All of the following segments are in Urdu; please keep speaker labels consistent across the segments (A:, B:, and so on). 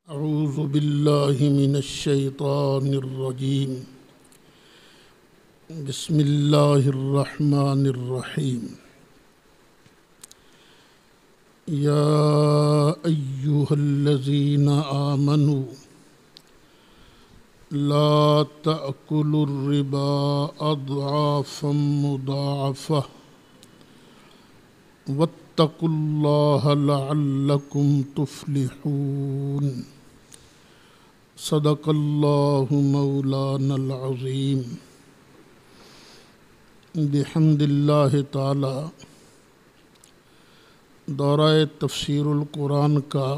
A: اعوذ باللہ من الشیطان الرجیم بسم اللہ الرحمن الرحیم یا ایہا الذین آمنوا لا تأکلوا الربا اضعافا مضاعفہ واتقوا اللہ لعلکم تفلحون صدق اللہ مولانا العظیم بحمد اللہ تعالی دورہ تفسیر القرآن کا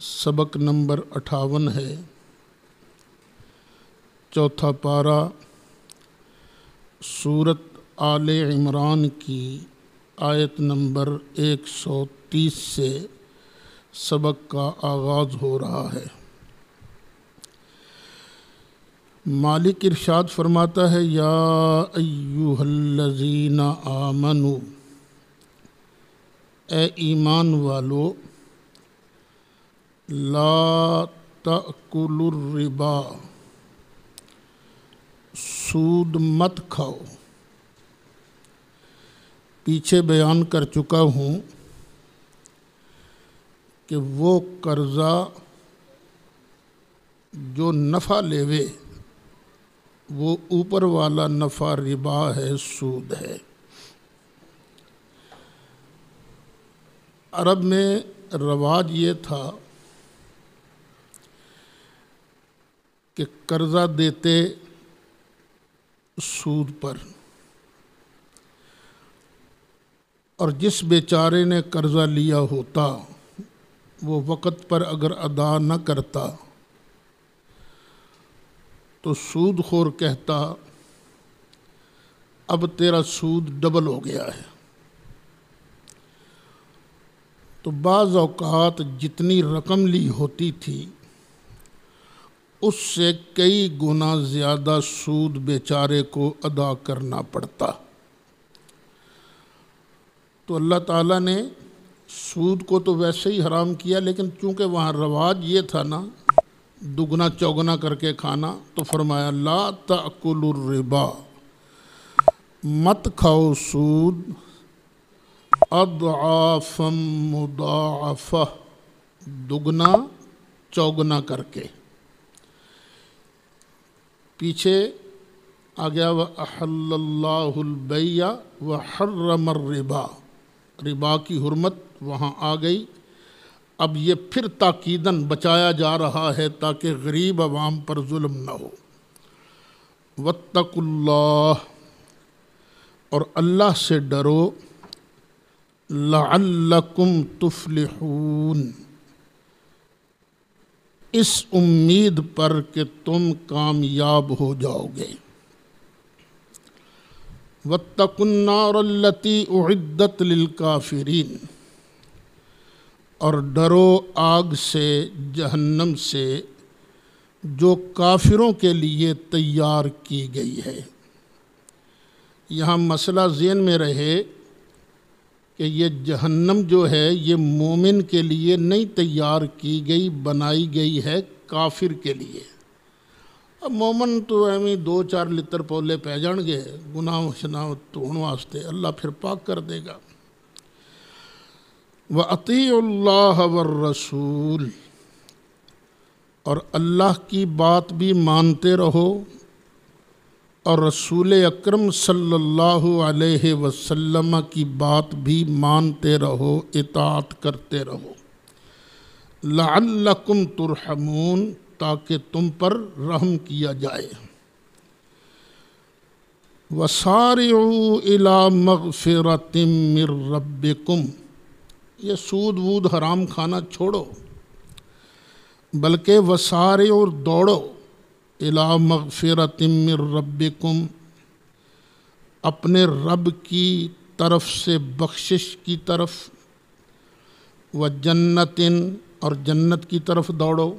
A: سبق نمبر 58 ہے، چوتھا پارہ سورت آل عمران کی آیت نمبر 130 سے سبق کا آغاز ہو رہا ہے۔ مالک ارشاد فرماتا ہے، یا ایہا الذین آمنوا، اے ایمان والو، لا تأکلوا الربا، سود مت کھاؤ۔ پیچھے بیان کر چکا ہوں کہ وہ قرضہ جو نفع لیوے وہ اوپر والا نفع ربا ہے، سود ہے۔ عرب میں رواج یہ تھا کہ قرضہ دیتے سود پر، اور جس بیچارے نے قرضہ لیا ہوتا وہ وقت پر اگر ادا نہ کرتا تو سود خور کہتا اب تیرا سود ڈبل ہو گیا ہے۔ تو بعض اوقات جتنی رقم لی ہوتی تھی اس سے کئی گنا زیادہ سود بیچارے کو ادا کرنا پڑتا۔ تو اللہ تعالیٰ نے سود کو تو ویسے ہی حرام کیا، لیکن چونکہ وہاں رواج یہ تھا نا دگنا چوگنا کر کے کھانا، تو فرمایا لا تأکلوا الربا، مت کھاؤ سود، اضعافا مضاعفہ، دگنا چوگنا کر کے۔ پیچھے آ گیا وَأَحَلَّ اللَّهُ الْبَيْعَ وَحَرَّمَ الرِّبَا، ربا کی حرمت وہاں آ گئی۔ اب یہ پھر تاکیداً بچایا جا رہا ہے تاکہ غریب عوام پر ظلم نہ ہو۔ واتقوا اللہ، اور اللہ سے ڈرو، لعلکم تفلحون، اس امید پر کہ تم کامیاب ہو جاؤ گے۔ واتقوا النار التي اعدت للکافرین، اور ڈرو آگ سے، جہنم سے، جو کافروں کے لیے تیار کی گئی ہے۔ یہاں مسئلہ ذہن میں رہے کہ یہ جہنم جو ہے یہ مومن کے لیے نہیں تیار کی گئی، بنائی گئی ہے کافر کے لیے۔ اب مومن تو ایویں 2-4 لتر پولے پی جان گے گناہ شناہ دھون واسطے، اللہ پھر پاک کر دے گا۔ وَأَطِيعُوا اللَّهَ وَالرَّسُولَ، اور اللہ کی بات بھی مانتے رہو اور رسول اکرم صلی اللہ علیہ وسلم کی بات بھی مانتے رہو، اطاعت کرتے رہو۔ لعلکم ترحمون، تاکہ تم پر رحم کیا جائے۔ وَسَارِعُوا إِلَى مَغْفِرَةٍ مِّن رَّبِّكُمْ، یہ سود وود حرام کھانا چھوڑو، بلکہ وسارعوا، اور دوڑو، إِلَى مَغْفِرَةٍ مِّن رَّبِّكُمْ، اپنے رب کی طرف سے بخشش کی طرف، وَجَنَّةٍ، اور جنت کی طرف دوڑو۔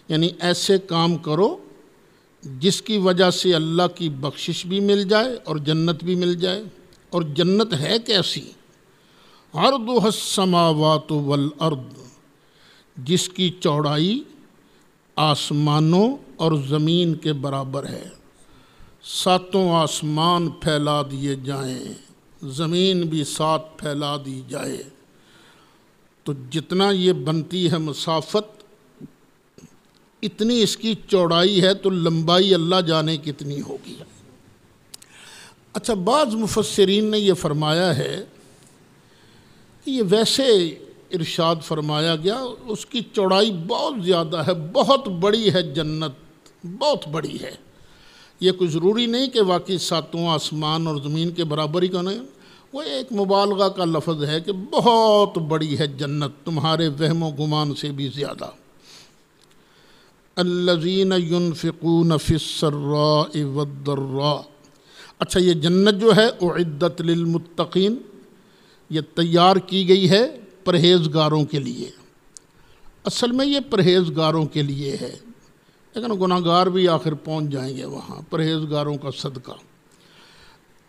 A: یعنی ایسے کام کرو جس کی وجہ سے اللہ کی بخشش بھی مل جائے اور جنت بھی مل جائے۔ اور جنت ہے کیسی؟ عرضها السماوات والارض، جس کی چوڑائی آسمانوں اور زمین کے برابر ہے۔ ساتوں آسمان پھیلا دیے جائیں، زمین بھی ساتھ پھیلا دی جائے، تو جتنا یہ بنتی ہے مسافت اتنی اس کی چوڑائی ہے، تو لمبائی اللہ جانے کتنی ہوگی۔ اچھا، بعض مفسرین نے یہ فرمایا ہے کہ یہ ویسے ارشاد فرمایا گیا، اس کی چوڑائی بہت زیادہ ہے، بہت بڑی ہے، جنت بہت بڑی ہے۔ یہ کوئی ضروری نہیں کہ واقعی ساتوں آسمان اور زمین کے برابر ہی کون ہے، وہ ایک مبالغہ کا لفظ ہے کہ بہت بڑی ہے جنت، تمہارے وہم و گمان سے بھی زیادہ۔ الذین ينفقون فی السراء والضراء۔ اچھا، یہ جنت جو ہے اعدت للمتقین، یہ تیار کی گئی ہے پرہیزگاروں کے لیے۔ اصل میں یہ پرہیزگاروں کے لیے ہے، لیکن گناہگار بھی آخر پہنچ جائیں گے وہاں، پرہیزگاروں کا صدقہ۔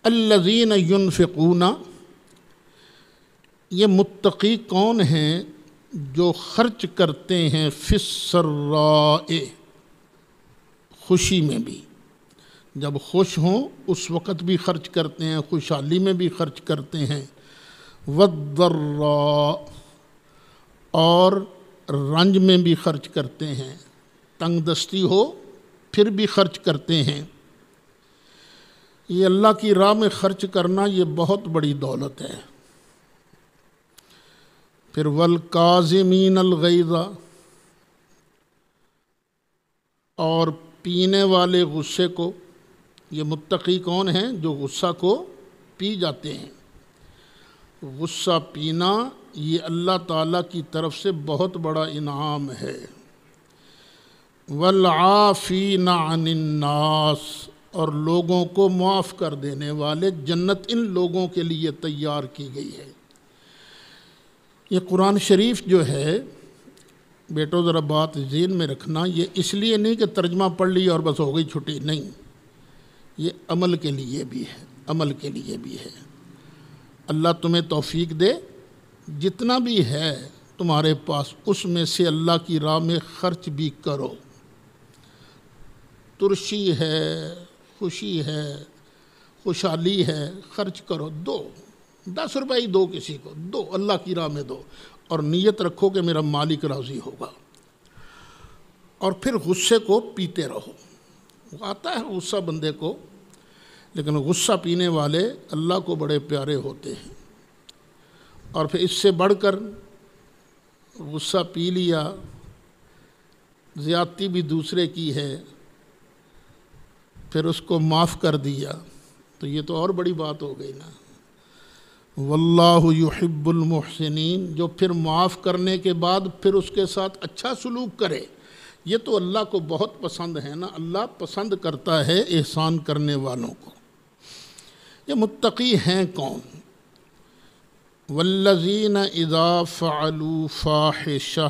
A: الذین ينفقون، یہ متقی کون ہیں؟ جو خرچ کرتے ہیں فی السراء، خوشی میں بھی، جب خوش ہوں اس وقت بھی خرچ کرتے ہیں، خوشحالی میں بھی خرچ کرتے ہیں، والضراء، اور رنج میں بھی خرچ کرتے ہیں، تنگ دستی ہو پھر بھی خرچ کرتے ہیں۔ یہ اللہ کی راہ میں خرچ کرنا یہ بہت بڑی دولت ہے۔ پھر والکاظمین الغیظ، اور پینے والے غصے کو۔ یہ متقی کون ہیں؟ جو غصہ کو پی جاتے ہیں۔ غصہ پینا یہ اللہ تعالیٰ کی طرف سے بہت بڑا انعام ہے۔ والعافین عن الناس، اور لوگوں کو معاف کر دینے والے، جنت ان لوگوں کے لیے تیار کی گئی ہے۔ یہ قرآن شریف جو ہے بیٹو ذرا بات ذہن میں رکھنا، یہ اس لیے نہیں کہ ترجمہ پڑھ لی اور بس ہو گئی چھٹی، نہیں، یہ عمل کے لیے بھی ہے، عمل کے لیے بھی ہے۔ اللہ تمہیں توفیق دے، جتنا بھی ہے تمہارے پاس اس میں سے اللہ کی راہ میں خرچ بھی کرو۔ ترشی ہے، خوشی ہے، خوشحالی ہے، خرچ کرو، دو، 10 روپے ہی دو، کسی کو دو، اللہ کی راہ میں دو، اور نیت رکھو کہ میرا مالک راضی ہوگا۔ اور پھر غصے کو پیتے رہو۔ آتا ہے غصہ بندے کو، لیکن غصہ پینے والے اللہ کو بڑے پیارے ہوتے ہیں۔ اور پھر اس سے بڑھ کر غصہ پی لیا، زیادتی بھی دوسرے کی ہے، پھر اس کو معاف کر دیا، تو یہ تو اور بڑی بات ہو گئی نا۔ واللہ یحب المحسنین، جو پھر معاف کرنے کے بعد پھر اس کے ساتھ اچھا سلوک کرے، یہ تو اللہ کو بہت پسند ہے نا۔ اللہ پسند کرتا ہے احسان کرنے والوں کو۔ یہ متقی ہیں کون؟ والذین اذا فعلوا فاحشہ،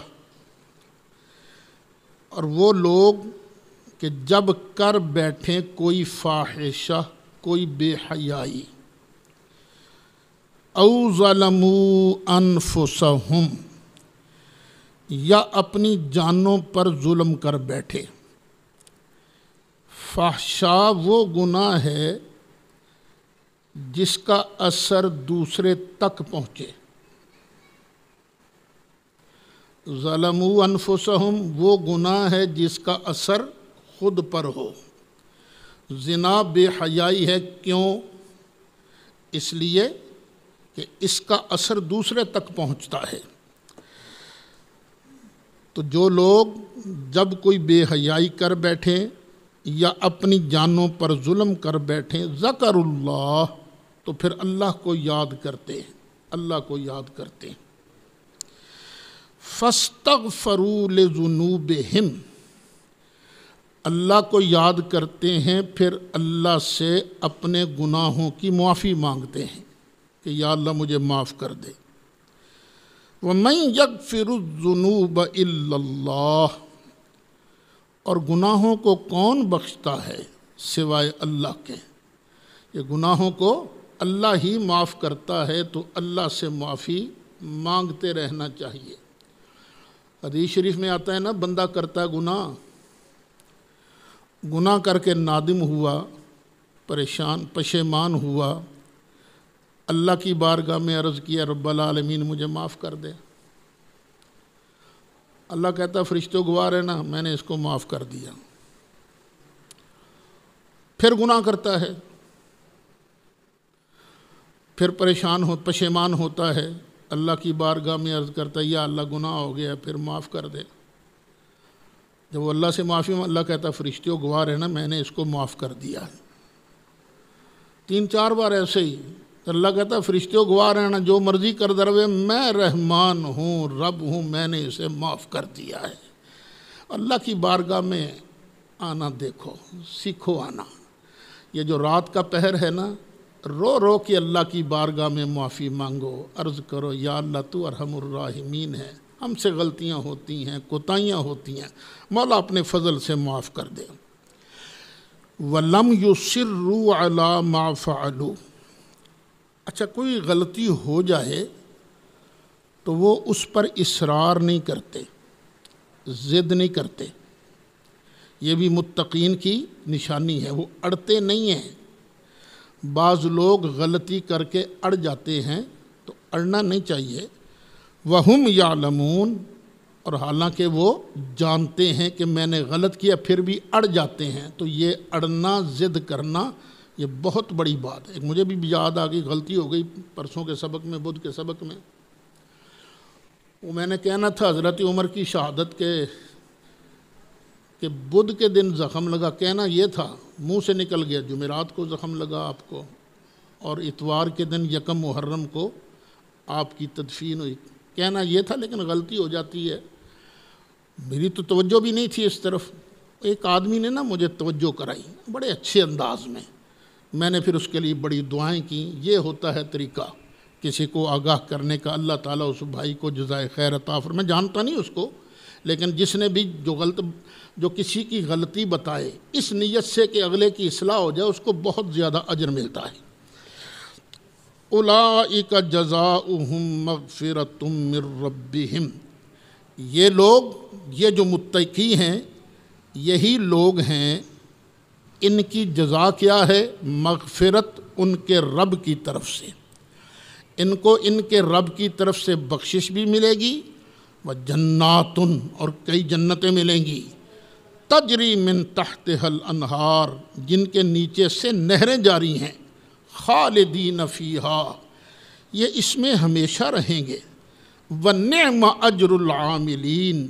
A: اور وہ لوگ کہ جب کر بیٹھیں کوئی فاحشہ، کوئی بے حیائی، او ظلموا انفسہم، یا اپنی جانوں پر ظلم کر بیٹھے۔ فحشا وہ گناہ ہے جس کا اثر دوسرے تک پہنچے۔ ظلموا انفسہم وہ گناہ ہے جس کا اثر خود پر ہو۔ زنا بے حیائی ہے، کیوں؟ اس لیے کہ اس کا اثر دوسرے تک پہنچتا ہے۔ تو جو لوگ جب کوئی بے حیائی کر بیٹھیں یا اپنی جانوں پر ظلم کر بیٹھیں، ذکر اللہ، تو پھر اللہ کو یاد کرتے ہیں، اللہ کو یاد کرتے ہیں۔ فاستغفروا لذنوبہم، اللہ کو یاد کرتے ہیں، پھر اللہ سے اپنے گناہوں کی معافی مانگتے ہیں کہ یا اللہ مجھے معاف کر دے۔ وَمَن يَغْفِرُ الذُّنُوبَ إِلَّا اللَّهُ، اور گناہوں کو کون بخشتا ہے سوائے اللہ کے؟ یہ گناہوں کو اللہ ہی معاف کرتا ہے، تو اللہ سے معافی مانگتے رہنا چاہیے۔ حدیث شریف میں آتا ہے نا، بندہ کرتا ہے گناہ کر کے نادم ہوا، پشیمان ہوا، اللہ کی بارگاہ میں عرض کیا رب العالمین مجھے معاف کر دے۔ اللہ کہتا فرشتوں گواہ رہنا میں نے اس کو معاف کر دیا۔ پھر گناہ کرتا ہے، پھر پشیمان ہوتا ہے، اللہ کی بارگاہ میں عرض کرتا ہے یا اللہ گناہ ہو گیا، پھر معاف کر دے۔ جب وہ اللہ سے معافی اللہ کہتا فرشتوں گواہ رہنا میں نے اس کو معاف کر دیا ہے۔ 3-4 بار ایسے ہی اللہ کہتا فرشتوں گواہ رہنا جو مرضی کر دروے میں رحمان ہوں، رب ہوں، میں نے اسے معاف کر دیا ہے۔ اللہ کی بارگاہ میں آنا دیکھو، سیکھو آنا۔ یہ جو رات کا پہر ہے نا، رو رو کے اللہ کی بارگاہ میں معافی مانگو، عرض کرو یا اللہ تو ارحم الراحمین ہے، ہم سے غلطیاں ہوتی ہیں، کوتاہیاں ہوتی ہیں، مولا اپنے فضل سے معاف کر دے۔ وَلَمْ يُصِرُّوا عَلَى مَا فَعَلُوا۔ اچھا کوئی غلطی ہو جائے تو وہ اس پر اصرار نہیں کرتے، ضد نہیں کرتے۔ یہ بھی متقین کی نشانی ہے، وہ اڑتے نہیں ہیں۔ بعض لوگ غلطی کر کے اڑ جاتے ہیں، تو اڑنا نہیں چاہیے۔ وَهُمْ يَعْلَمُونَ، اور حالانکہ وہ جانتے ہیں کہ میں نے غلط کیا پھر بھی اڑ جاتے ہیں۔ تو یہ اڑنا، ضد کرنا، یہ بہت بڑی بات ہے۔ مجھے بھی یاد آ گئی، غلطی ہو گئی پرسوں کے سبق میں، بدھ کے سبق میں۔ وہ میں نے کہنا تھا حضرت عمر کی شہادت کہ بدھ کے دن زخم لگا، کہنا یہ تھا، منہ سے نکل گیا جمعرات کو زخم لگا آپ کو، اور اتوار کے دن 1 محرم کو آپ کی تدفین ہوئی، کہنا یہ تھا، لیکن غلطی ہو جاتی ہے۔ میری تو توجہ بھی نہیں تھی اس طرف، ایک آدمی نے نا مجھے توجہ کرائی بڑے اچھے انداز میں نے پھر اس کے لیے بڑی دعائیں کی۔ یہ ہوتا ہے طریقہ کسی کو آگاہ کرنے کا۔ اللہ تعالیٰ اس بھائی کو جزائے خیر عطا فرمائے۔ میں جانتا نہیں اس کو، لیکن جس نے بھی جو کسی کی غلطی بتائے اس نیت سے کہ اگلے کی اصلاح ہو جائے، اس کو بہت زیادہ اجر ملتا ہے۔ اولئک جزاؤہم مغفرۃ من ربہم، یہ لوگ، یہ جو متقی ہیں، یہی لوگ ہیں، ان کی جزا کیا ہے؟ مغفرت ان کے رب کی طرف سے۔ ان کو ان کے رب کی طرف سے بخشش بھی ملے گی، وجنات، اور کئی جنتیں ملیں گی، تجری من تحتها الانہار، جن کے نیچے سے نہریں جاری ہیں، خالدین فیہا، یہ اس میں ہمیشہ رہیں گے، ونعم اجر العاملین،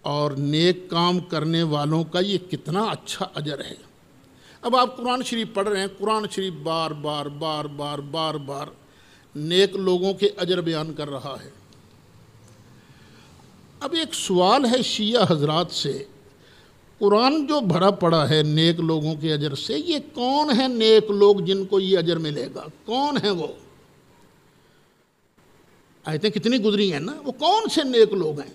A: اور نیک کام کرنے والوں کا یہ کتنا اچھا اجر ہے۔ اب آپ قرآن شریف پڑھ رہے ہیں، قرآن شریف بار بار نیک لوگوں کے اجر بیان کر رہا ہے۔ اب ایک سوال ہے شیعہ حضرات سے، قرآن جو بھرا پڑا ہے نیک لوگوں کے اجر سے، یہ کون ہیں نیک لوگ جن کو یہ اجر ملے گا؟ کون ہیں وہ؟ آیتیں کتنی گزری ہیں نا، وہ کون سے نیک لوگ ہیں؟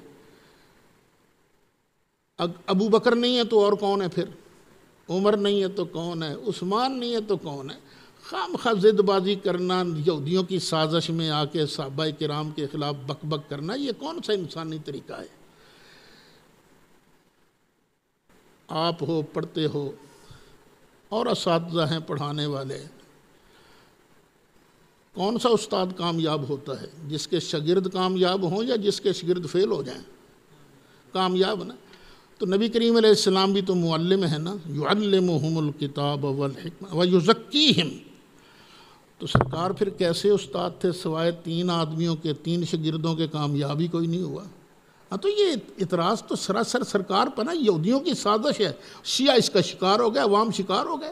A: ابو بکر نہیں ہے تو اور کون ہے پھر؟ عمر نہیں ہے تو کون ہے؟ عثمان نہیں ہے تو کون ہے؟ خام خواہ ضد بازی کرنا، یہودیوں کی سازش میں آ کے صحابہ کرام کے خلاف بک بک کرنا، یہ کون سا انسانی طریقہ ہے؟ آپ ہو، پڑھتے ہو، اور اساتذہ ہیں پڑھانے والے، کون سا استاد کامیاب ہوتا ہے؟ جس کے شاگرد کامیاب ہوں یا جس کے شاگرد فیل ہو جائیں؟ کامیاب نا۔ تو نبی کریم علیہ السلام بھی تو معلم ہے نا، یعلمہم الکتاب والحکمہ ویزکیہم۔ تو سرکار پھر کیسے استاد تھے سوائے 3 آدمیوں کے، 3 شاگردوں کے؟ کامیابی کوئی نہیں ہوا۔ ہاں تو یہ اعتراض تو سراسر سرکار پر نا، یہودیوں کی سازش ہے، شیعہ اس کا شکار ہو گئے، عوام شکار ہو گئے،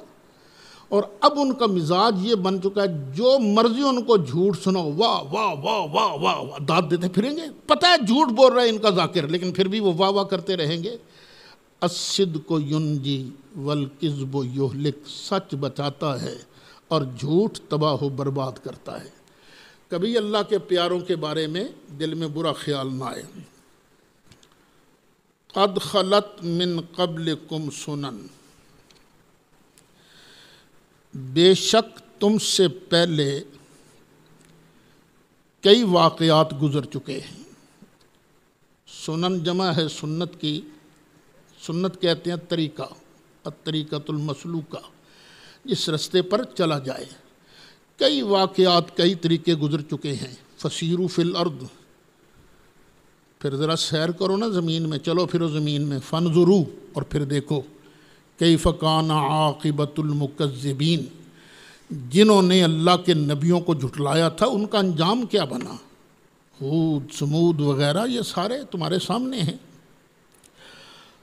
A: اور اب ان کا مزاج یہ بن چکا ہے جو مرضی ان کو جھوٹ سناؤ، واہ واہ واہ واہ واہ واہ داد دیتے پھریں گے۔ پتہ ہے جھوٹ بول رہا ہے ان کا ذاکر، لیکن پھر بھی وہ واہ واہ کرتے رہیں گے۔ الصدق ینجی والکذب یہلک، سچ بچاتا ہے اور جھوٹ تباہ و برباد کرتا ہے۔ کبھی اللہ کے پیاروں کے بارے میں دل میں برا خیال نہ آئے۔ قد خلت من قبلکم سنن، بے شک تم سے پہلے کئی واقعات گزر چکے ہیں۔ سنن جمع ہے سنت کی، سنت کہتے ہیں طریقہ، الطریقۃ المسلوکہ، جس رستے پر چلا جائے۔ کئی واقعات، کئی طریقے گزر چکے ہیں۔ فسیروا فی الارض، پھر ذرا سیر کرو نا زمین میں، چلو پھرو زمین میں، فانظروا، اور پھر دیکھو، کیف کان عاقبۃ المکذبین، جنہوں نے اللہ کے نبیوں کو جھٹلایا تھا ان کا انجام کیا بنا۔ ہود، سمود وغیرہ یہ سارے تمہارے سامنے ہیں۔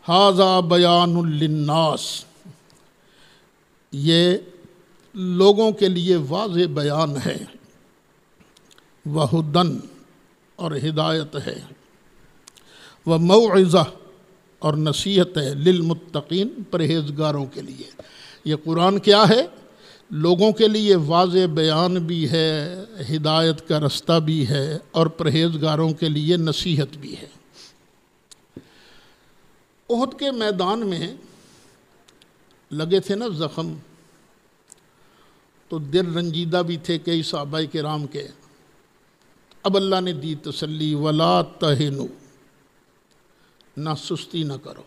A: ھذا بیان للناس، یہ لوگوں کے لیے واضح بیان ہے، وہدن، اور ہدایت ہے، وموعظہ، اور نصیحت ہے، للمتقین، پرہیزگاروں کے لیے۔ یہ قرآن کیا ہے؟ لوگوں کے لیے واضح بیان بھی ہے، ہدایت کا رستہ بھی ہے، اور پرہیزگاروں کے لیے نصیحت بھی ہے۔ احد کے میدان میں لگے تھے نا زخم، تو دل رنجیدہ بھی تھے کئی صحابہ کرام کے۔ اب اللہ نے دی تسلی، ولا تہنوا، نہ سستی نہ کرو،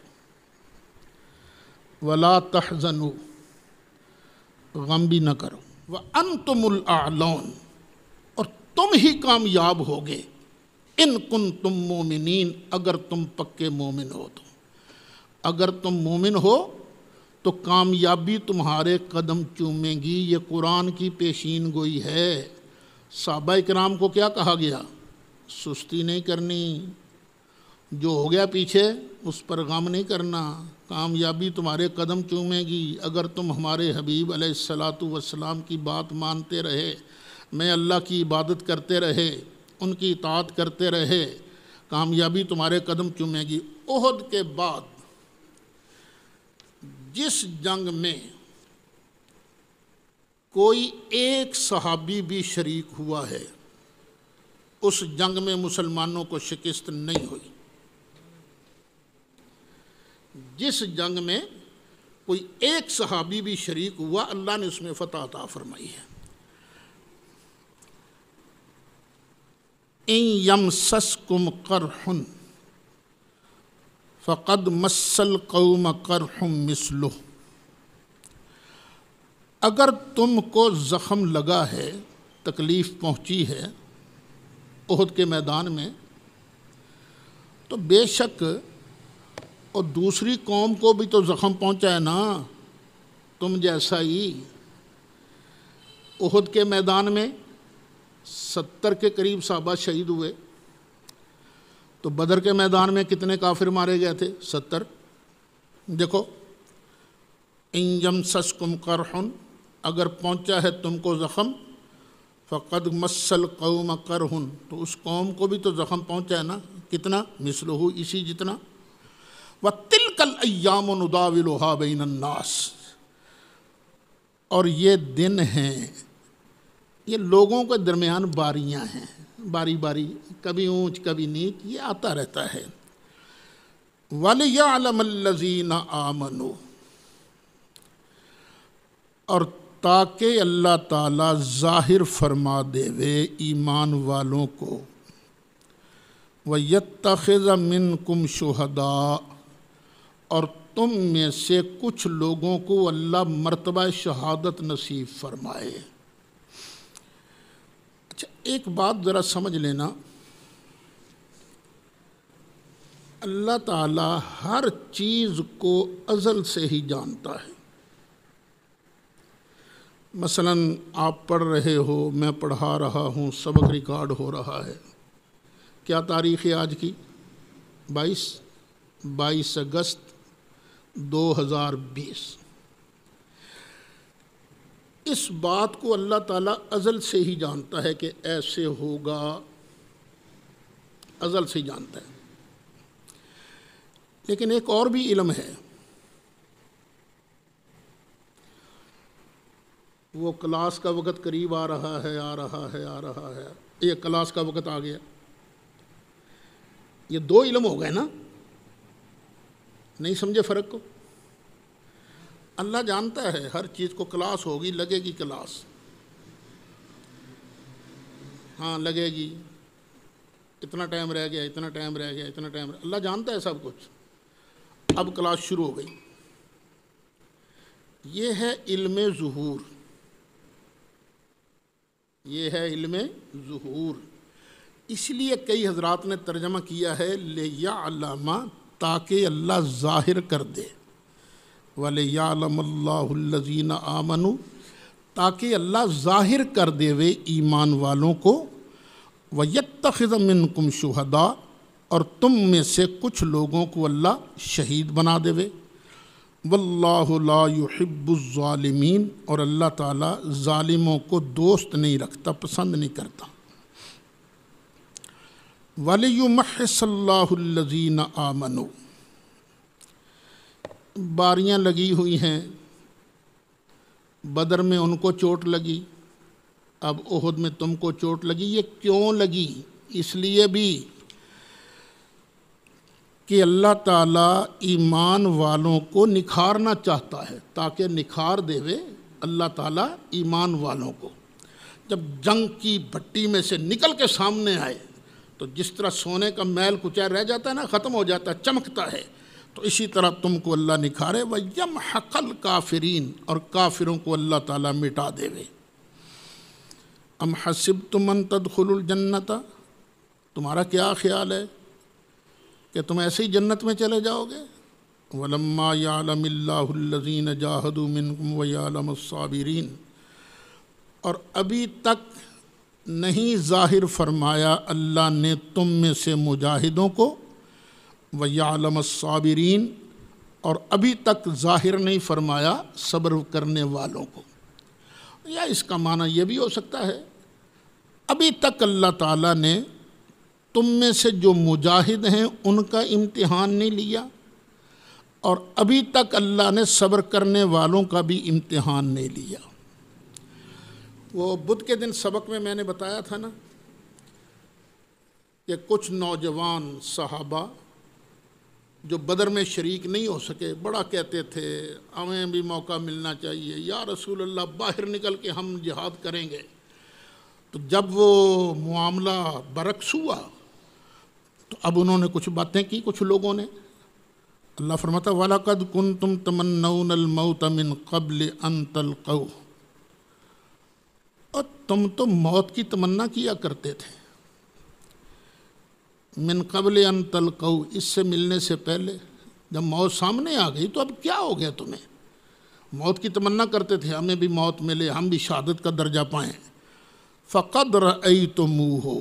A: ولا تحزنوا، غم بھی نہ کرو، وانتم الاعلون، اور تم ہی کامیاب ہوگے، ان کنتم مومنین، اگر تم پکے مومن ہو تو۔ اگر تم مومن ہو تو کامیابی تمہارے قدم چومے گی۔ یہ قرآن کی پیشین گوئی ہے۔ صحابہ کرام کو کیا کہا گیا؟ سستی نہیں کرنی، جو ہو گیا پیچھے اس پر غم نہیں کرنا، کامیابی تمہارے قدم چومے گی اگر تم ہمارے حبیب علیہ الصلاۃ والسلام کی بات مانتے رہے، میں اللہ کی عبادت کرتے رہے، ان کی اطاعت کرتے رہے، کامیابی تمہارے قدم چومے گی۔ احد کے بعد جس جنگ میں کوئی ایک صحابی بھی شریک ہوا ہے، اس جنگ میں مسلمانوں کو شکست نہیں ہوئی۔ جس جنگ میں کوئی ایک صحابی بھی شریک ہوا، اللہ نے اس میں فتح عطا فرمائی ہے۔ ان یمسسکم قرح فقد مس القوم قرح مثلہ، اگر تم کو زخم لگا ہے، تکلیف پہنچی ہے احد کے میدان میں، تو بے شک اور دوسری قوم کو بھی تو زخم پہنچا ہے نا، تم جیسا ہی۔ احد کے میدان میں 70 کے قریب صحابہ شہید ہوئے، تو بدر کے میدان میں کتنے کافر مارے گئے تھے؟ 70۔ دیکھو، ان یمسسکم قرح، اگر پہنچا ہے تم کو زخم، فقد مس القوم قرح، تو اس قوم کو بھی تو زخم پہنچا ہے نا، کتنا؟ مثلہ، اسی جتنا۔ وَتِلْكَ الْأَيَّامُ نُدَاوِلُهَا بَيْنَ النَّاسِ، اور یہ دن ہیں، یہ لوگوں کے درمیان باریاں ہیں، باری باری، کبھی اونچ کبھی نیچ، یہ آتا رہتا ہے۔ وَلِيَعْلَمَ الَّذِينَ آمَنُوا، اور تاکہ اللہ تعالیٰ ظاہر فرما دے وے ایمان والوں کو، وَيَتَّخِذَ مِنْكُمْ شُهَدَاءَ، اور تم میں سے کچھ لوگوں کو اللہ مرتبہ شہادت نصیب فرمائے۔ اچھا، ایک بات ذرا سمجھ لینا، اللہ تعالیٰ ہر چیز کو ازل سے ہی جانتا ہے۔ مثلا آپ پڑھ رہے ہو، میں پڑھا رہا ہوں، سبق ریکارڈ ہو رہا ہے، کیا تاریخ ہے آج کی؟ 22 اگست 2020۔ اس بات کو اللہ تعالیٰ ازل سے ہی جانتا ہے کہ ایسے ہوگا، ازل سے ہی جانتا ہے۔ لیکن ایک اور بھی علم ہے، وہ کلاس کا وقت قریب آ رہا ہے، آ رہا ہے، آ رہا ہے، یہ کلاس کا وقت آ گیا، یہ 2 علم ہو گئے نا، نہیں سمجھے فرق کو؟ اللہ جانتا ہے ہر چیز کو، کلاس ہوگی، لگے گی کلاس، ہاں لگے گی، اتنا ٹائم رہ گیا، اتنا ٹائم رہ گیا، اتنا ٹائم اللہ جانتا ہے سب کچھ۔ اب کلاس شروع ہو گئی۔ یہ ہے علم ظہور، یہ ہے علم ظہور۔ اس لیے کئی حضرات نے ترجمہ کیا ہے لِیَعْلَمَ، تاکہ اللہ ظاہر کر دے، وَلِيَعْلَمَ اللَّهُ الَّذِينَ آمَنُوا، تاکہ اللہ ظاہر کر دے وے ایمان والوں کو، وَيَتَّخِذَ مِنْكُمْ شُهَدَاءَ، اور تم میں سے کچھ لوگوں کو اللہ شہید بنا دے وے، وَاللَّهُ لَا يُحِبُّ الظَّالِمِينَ، اور اللہ تعالیٰ ظالموں کو دوست نہیں رکھتا، پسند نہیں کرتا۔ وَلِيُمَحِّصَ اللَّهُ الَّذِينَ آمَنُوا، باریاں لگی ہوئی ہیں، بدر میں ان کو چوٹ لگی، اب احد میں تم کو چوٹ لگی۔ یہ کیوں لگی؟ اس لیے بھی کہ اللہ تعالیٰ ایمان والوں کو نکھارنا چاہتا ہے، تاکہ نکھار دے وے اللہ تعالیٰ ایمان والوں کو۔ جب جنگ کی بھٹی میں سے نکل کے سامنے آئے تو جس طرح سونے کا میل کچا رہ جاتا ہے نا، ختم ہو جاتا ہے، چمکتا ہے، تو اسی طرح تم کو اللہ نکھارے۔ وَيَمْحَقَ الْكَافِرِينَ، اور کافروں کو اللہ تعالیٰ مٹا دے وے۔ ام حسبتم ان تدخلوا الجنت، تمہارا کیا خیال ہے کہ تم ایسے ہی جنت میں چلے جاؤ گے؟ وَلَمَّا يَعْلَمِ اللَّهُ الَّذِينَ جَاهَدُوا مِنْكُمْ وَيَعْلَمَ الصَّابِرِينَ، اور ابھی تک نہیں ظاہر فرمایا اللہ نے تم میں سے مجاہدوں کو، وَيَعْلَمَ الصَّابِرِينَ، اور ابھی تک ظاہر نہیں فرمایا صبر کرنے والوں کو۔ یا اس کا معنی یہ بھی ہو سکتا ہے ابھی تک اللہ تعالیٰ نے تم میں سے جو مجاہد ہیں ان کا امتحان نہیں لیا، اور ابھی تک اللہ نے صبر کرنے والوں کا بھی امتحان نہیں لیا۔ وہ بدھ کے دن سبق میں نے بتایا تھا نا کہ کچھ نوجوان صحابہ جو بدر میں شریک نہیں ہو سکے بڑا کہتے تھے ہمیں بھی موقع ملنا چاہیے، یا رسول اللہ باہر نکل کے ہم جہاد کریں گے۔ تو جب وہ معاملہ برعکس ہوا تو اب انہوں نے کچھ باتیں کی کچھ لوگوں نے۔ اللہ فرماتا وَلَقَدْ كُنْتُمْ تَمَنَّوْنَ الْمَوْتَ مِنْ قَبْلِ أَنْ تَلْقَوْهُ، اور تم تو موت کی تمنا کیا کرتے تھے، من قبل ان تلقوا، اس سے ملنے سے پہلے۔ جب موت سامنے آ گئی تو اب کیا ہو گیا تمہیں؟ موت کی تمنا کرتے تھے ہمیں بھی موت ملے، ہم بھی شہادت کا درجہ پائیں۔ فقد رأیتموہ،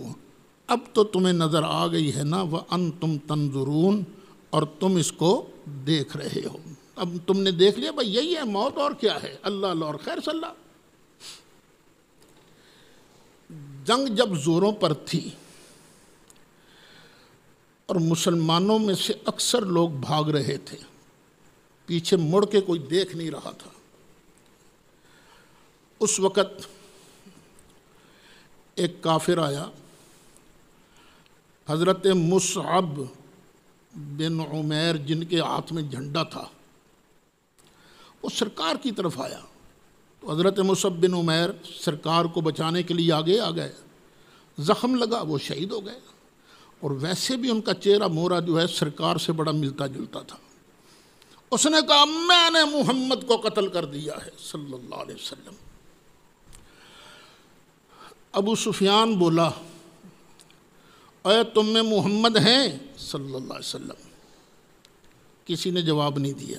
A: اب تو تمہیں نظر آ گئی ہے نا، وانتم تنظرون، اور تم اس کو دیکھ رہے ہو۔ اب تم نے دیکھ لیا بھائی یہی ہے موت، اور کیا ہے، اللہ اللہ اور خیر صلی اللہ۔ جنگ جب زوروں پر تھی اور مسلمانوں میں سے اکثر لوگ بھاگ رہے تھے، پیچھے مڑ کے کوئی دیکھ نہیں رہا تھا، اس وقت ایک کافر آیا، حضرت مصعب بن عمیر جن کے ہاتھ میں جھنڈا تھا، وہ سرکار کی طرف آیا تو حضرت مصعب بن عمیر سرکار کو بچانے کے لیے آگے آ گئے، زخم لگا وہ شہید ہو گئے، اور ویسے بھی ان کا چہرہ مورا جو ہے سرکار سے بڑا ملتا جلتا تھا۔ اس نے کہا میں نے محمد کو قتل کر دیا ہے صلی اللہ علیہ وسلم۔ ابو سفیان بولا اے تم میں محمد ہیں صلی اللہ علیہ وسلم؟ کسی نے جواب نہیں دیا۔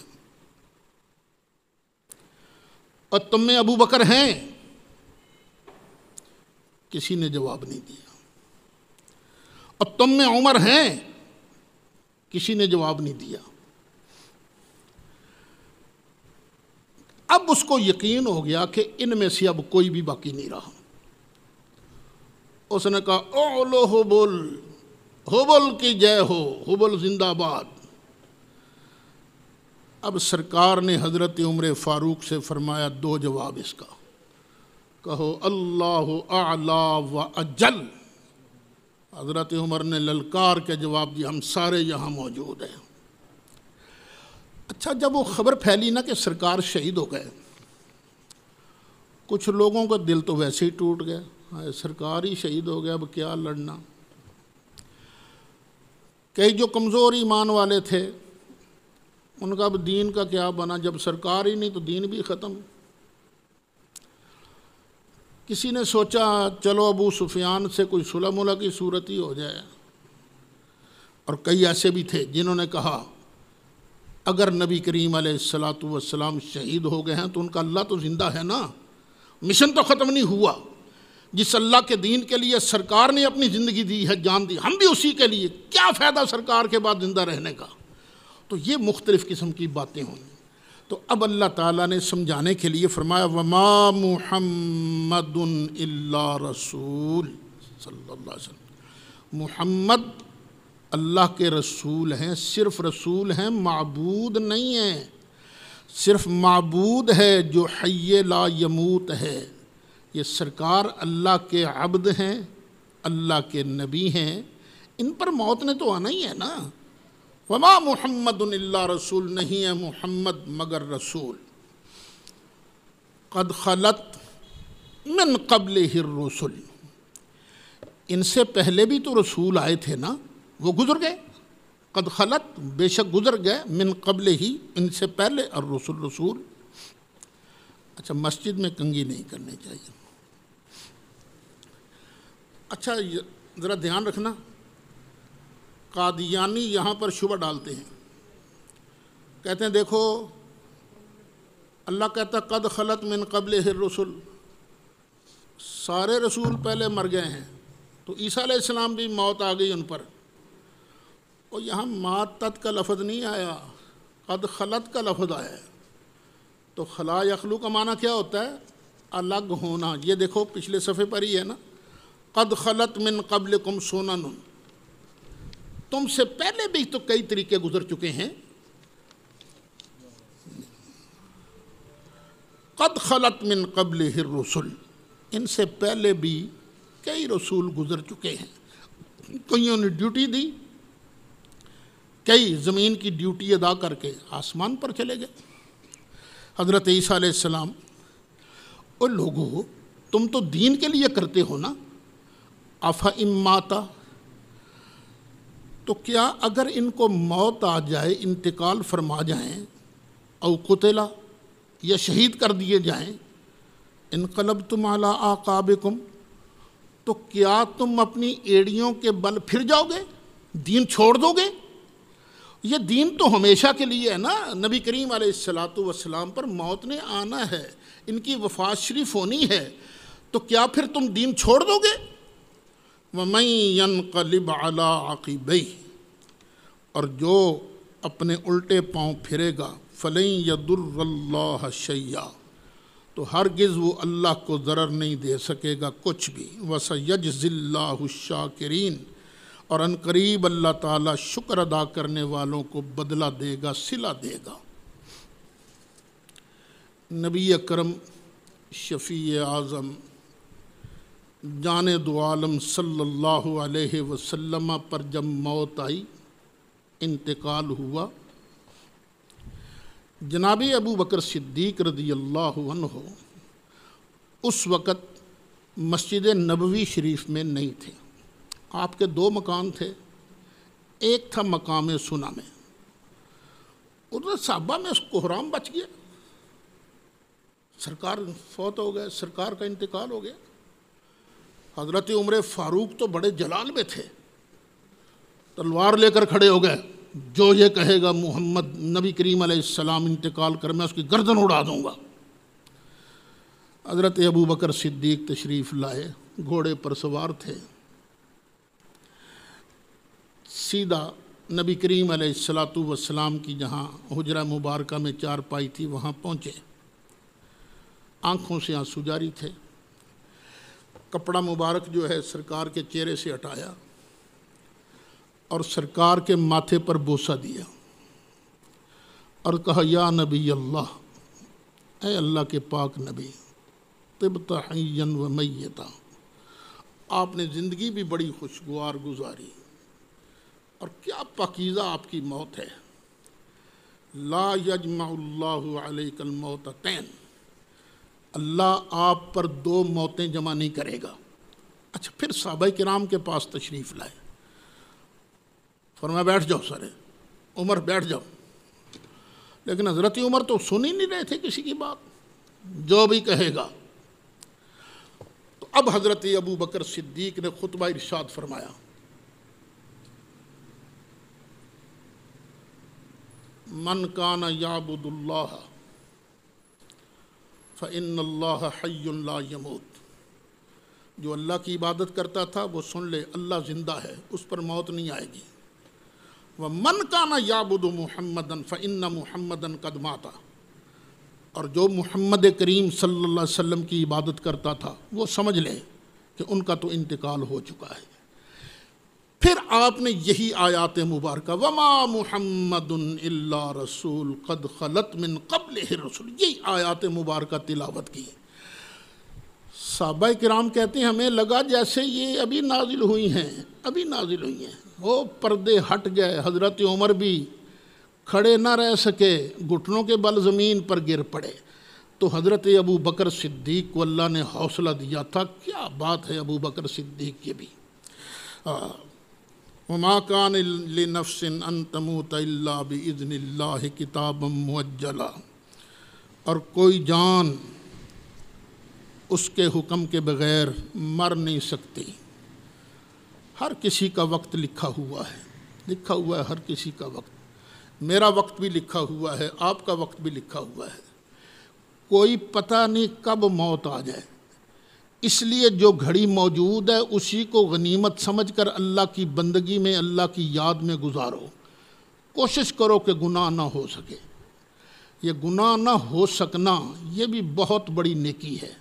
A: اور تم میں ابو بکر ہیں؟ کسی نے جواب نہیں دیا۔ اور تم میں عمر ہیں؟ کسی نے جواب نہیں دیا۔ اب اس کو یقین ہو گیا کہ ان میں سے اب کوئی بھی باقی نہیں رہا۔ اس نے کہا اعلو حبل، حبل کی جے ہو، حبل زندہ باد۔ اب سرکار نے حضرت عمر فاروق سے فرمایا دو جواب اس کا، کہو اللہ اعلی و اجل۔ حضرت عمر نے للکار کے جواب دیا ہم سارے یہاں موجود ہیں۔ اچھا جب وہ خبر پھیلی نا کہ سرکار شہید ہو گئے، کچھ لوگوں کا دل تو ویسے ہی ٹوٹ گیا، سرکار ہی شہید ہو گیا اب کیا لڑنا۔ کئی جو کمزور ایمان والے تھے ان کا اب دین کا کیا بنا، جب سرکار ہی نہیں تو دین بھی ختم۔ کسی نے سوچا چلو ابو سفیان سے کوئی صلح ملح کی صورت ہی ہو جائے، اور کئی ایسے بھی تھے جنہوں نے کہا اگر نبی کریم علیہ الصلاۃ والسلام شہید ہو گئے ہیں تو ان کا اللہ تو زندہ ہے نا، مشن تو ختم نہیں ہوا۔ جس اللہ کے دین کے لیے سرکار نے اپنی زندگی دی ہے، جان دی، ہم بھی اسی کے لیے، کیا فائدہ سرکار کے بعد زندہ رہنے کا؟ تو یہ مختلف قسم کی باتیں ہوں۔ تو اب اللہ تعالیٰ نے سمجھانے کے لیے فرمایا وَمَا مُحَمَّدٌ إِلَّا رَسُولٌ صلی اللہ علیہ وسلم، محمد اللہ کے رسول ہیں، صرف رسول ہیں، معبود نہیں ہیں۔ صرف معبود ہے جو حی لا یموت ہے، یہ سرکار اللہ کے عبد ہیں، اللہ کے نبی ہیں، ان پر موت نے تو آنا ہی ہے نا۔ وما محمد الا رسول، نہیں ہے محمد مگر رسول۔ قد خلت من قبلہ الرسل، ان سے پہلے بھی تو رسول آئے تھے نا، وہ گزر گئے۔ قد خلت، بے شک گزر گئے، من قبل ہی، ان سے پہلے، الرسل، رسول۔ اچھا، مسجد میں کنگھی نہیں کرنی چاہیے۔ اچھا ذرا دھیان رکھنا، قادیانی یہاں پر شبہ ڈالتے ہیں، کہتے ہیں دیکھو اللہ کہتا قد خلت من قبلہ الرسل، سارے رسول پہلے مر گئے ہیں، تو عیسیٰ علیہ السلام بھی موت آ گئی ان پر، اور یہاں ماتت کا لفظ نہیں آیا، قد خلت کا لفظ آیا ہے۔ تو خلا یخلو کا معنی کیا ہوتا ہے؟ الگ ہونا۔ یہ دیکھو پچھلے صفحے پر ہی ہے نا، قد خلت من قبلکم سنن، تم سے پہلے بھی تو کئی طریقے گزر چکے ہیں۔ قد خلت من قبلہ الرسل، ان سے پہلے بھی کئی رسول گزر چکے ہیں، کئیوں نے ڈیوٹی دی، کئی زمین کی ڈیوٹی ادا کر کے آسمان پر چلے گئے۔ حضرت عیسیٰ علیہ السلام، اور لوگوں تم تو دین کے لیے کرتے ہو نا، افإن ماتا، تو کیا اگر ان کو موت آ جائے، انتقال فرما جائیں، او قتلا، یا شہید کر دیے جائیں، انقلبتم علی اعقابکم، تو کیا تم اپنی ایڑیوں کے بل پھر جاؤ گے، دین چھوڑ دو گے؟ یہ دین تو ہمیشہ کے لیے ہے نا، نبی کریم علیہ الصلاۃ والسلام پر موت نے آنا ہے، ان کی وفات شریف ہونی ہے، تو کیا پھر تم دین چھوڑ دو گے؟ وَمَن يَنْقَلِبْ عَلَىٰ عَقِبَيْهِ، اور جو اپنے الٹے پاؤں پھرے گا، فَلَن يَضُرَّ اللَّهَ شَيْئًا، تو ہرگز وہ اللہ کو ضرر نہیں دے سکے گا کچھ بھی۔ وَسَيَجْزِي اللَّهُ الشَّاكِرِينَ، اور ان قریب اللہ تعالیٰ شکر ادا کرنے والوں کو بدلہ دے گا، صلہ دے گا۔ نبی اکرم شفیع اعظم جان دو عالم صلی اللہ علیہ وسلم پر جب موت آئی، انتقال ہوا، جناب ابو بکر صدیق رضی اللہ عنہ اس وقت مسجد نبوی شریف میں نہیں تھے۔ آپ کے دو مکان تھے، ایک تھا مقام سنا میں، ادھر صحابہ میں اس کوہرام بچ گیا، سرکار فوت ہو گئے، سرکار کا انتقال ہو گیا۔ حضرت عمر فاروق تو بڑے جلال میں تھے، تلوار لے کر کھڑے ہو گئے، جو یہ کہے گا محمد نبی کریم علیہ السلام انتقال کر، میں اس کی گردن اڑا دوں گا۔ حضرت ابو بکر صدیق تشریف لائے، گھوڑے پر سوار تھے، سیدھا نبی کریم علیہ الصلاۃ والسلام کی جہاں حجرہ مبارکہ میں چارپائی تھی وہاں پہنچے، آنکھوں سے آنسو جاری تھے، کپڑا مبارک جو ہے سرکار کے چہرے سے ہٹایا اور سرکار کے ماتھے پر بوسہ دیا اور کہا یا نبی اللہ، اے اللہ کے پاک نبی، طبت حیا و میتا، آپ نے زندگی بھی بڑی خوشگوار گزاری، اور کیا پاکیزہ آپ کی موت ہے۔ لا یجمع اللہ علیک الموتتین، اللہ آپ پر دو موتیں جمع نہیں کرے گا۔ اچھا، پھر صحابہ کرام کے پاس تشریف لائے، فرمایا بیٹھ جاؤ سارے، عمر بیٹھ جاؤ۔ لیکن حضرت عمر تو سن ہی نہیں رہے تھے کسی کی بات، جو بھی کہے گا۔ تو اب حضرت ابو بکر صدیق نے خطبہ ارشاد فرمایا، من کان یعبد اللہ فإن اللہ حی لا یموت، جو اللہ کی عبادت کرتا تھا وہ سن لے اللہ زندہ ہے، اس پر موت نہیں آئے گی۔ ومن کان یعبد محمدا فإن محمدا قد مات، اور جو محمد کریم صلی اللہ علیہ وسلم کی عبادت کرتا تھا وہ سمجھ لے کہ ان کا تو انتقال ہو چکا ہے۔ پھر آپ نے یہی آیات مبارکہ وما محمد الا رسول قد خلت من قبلہ الرسل، یہی آیات مبارکہ تلاوت کی۔ صحابہ کرام کہتے ہیں ہمیں لگا جیسے یہ ابھی نازل ہوئی ہیں، ابھی نازل ہوئی ہیں۔ وہ پردے ہٹ گئے، حضرت عمر بھی کھڑے نہ رہ سکے، گھٹنوں کے بل زمین پر گر پڑے۔ تو حضرت ابو بکر صدیق کو اللہ نے حوصلہ دیا تھا۔ کیا بات ہے ابو بکر صدیق کی بھی۔ وما كان لنفس ان تموت الا باذن اللہ کتابا مؤجلا، اور کوئی جان اس کے حکم کے بغیر مر نہیں سکتی۔ ہر کسی کا وقت لکھا ہوا ہے، لکھا ہوا ہے ہر کسی کا وقت۔ میرا وقت بھی لکھا ہوا ہے، آپ کا وقت بھی لکھا ہوا ہے۔ کوئی پتہ نہیں کب موت آ جائے، اس لیے جو گھڑی موجود ہے اسی کو غنیمت سمجھ کر اللہ کی بندگی میں، اللہ کی یاد میں گزارو۔ کوشش کرو کہ گناہ نہ ہو سکے۔ یہ گناہ نہ ہو سکنا یہ بھی بہت بڑی نیکی ہے۔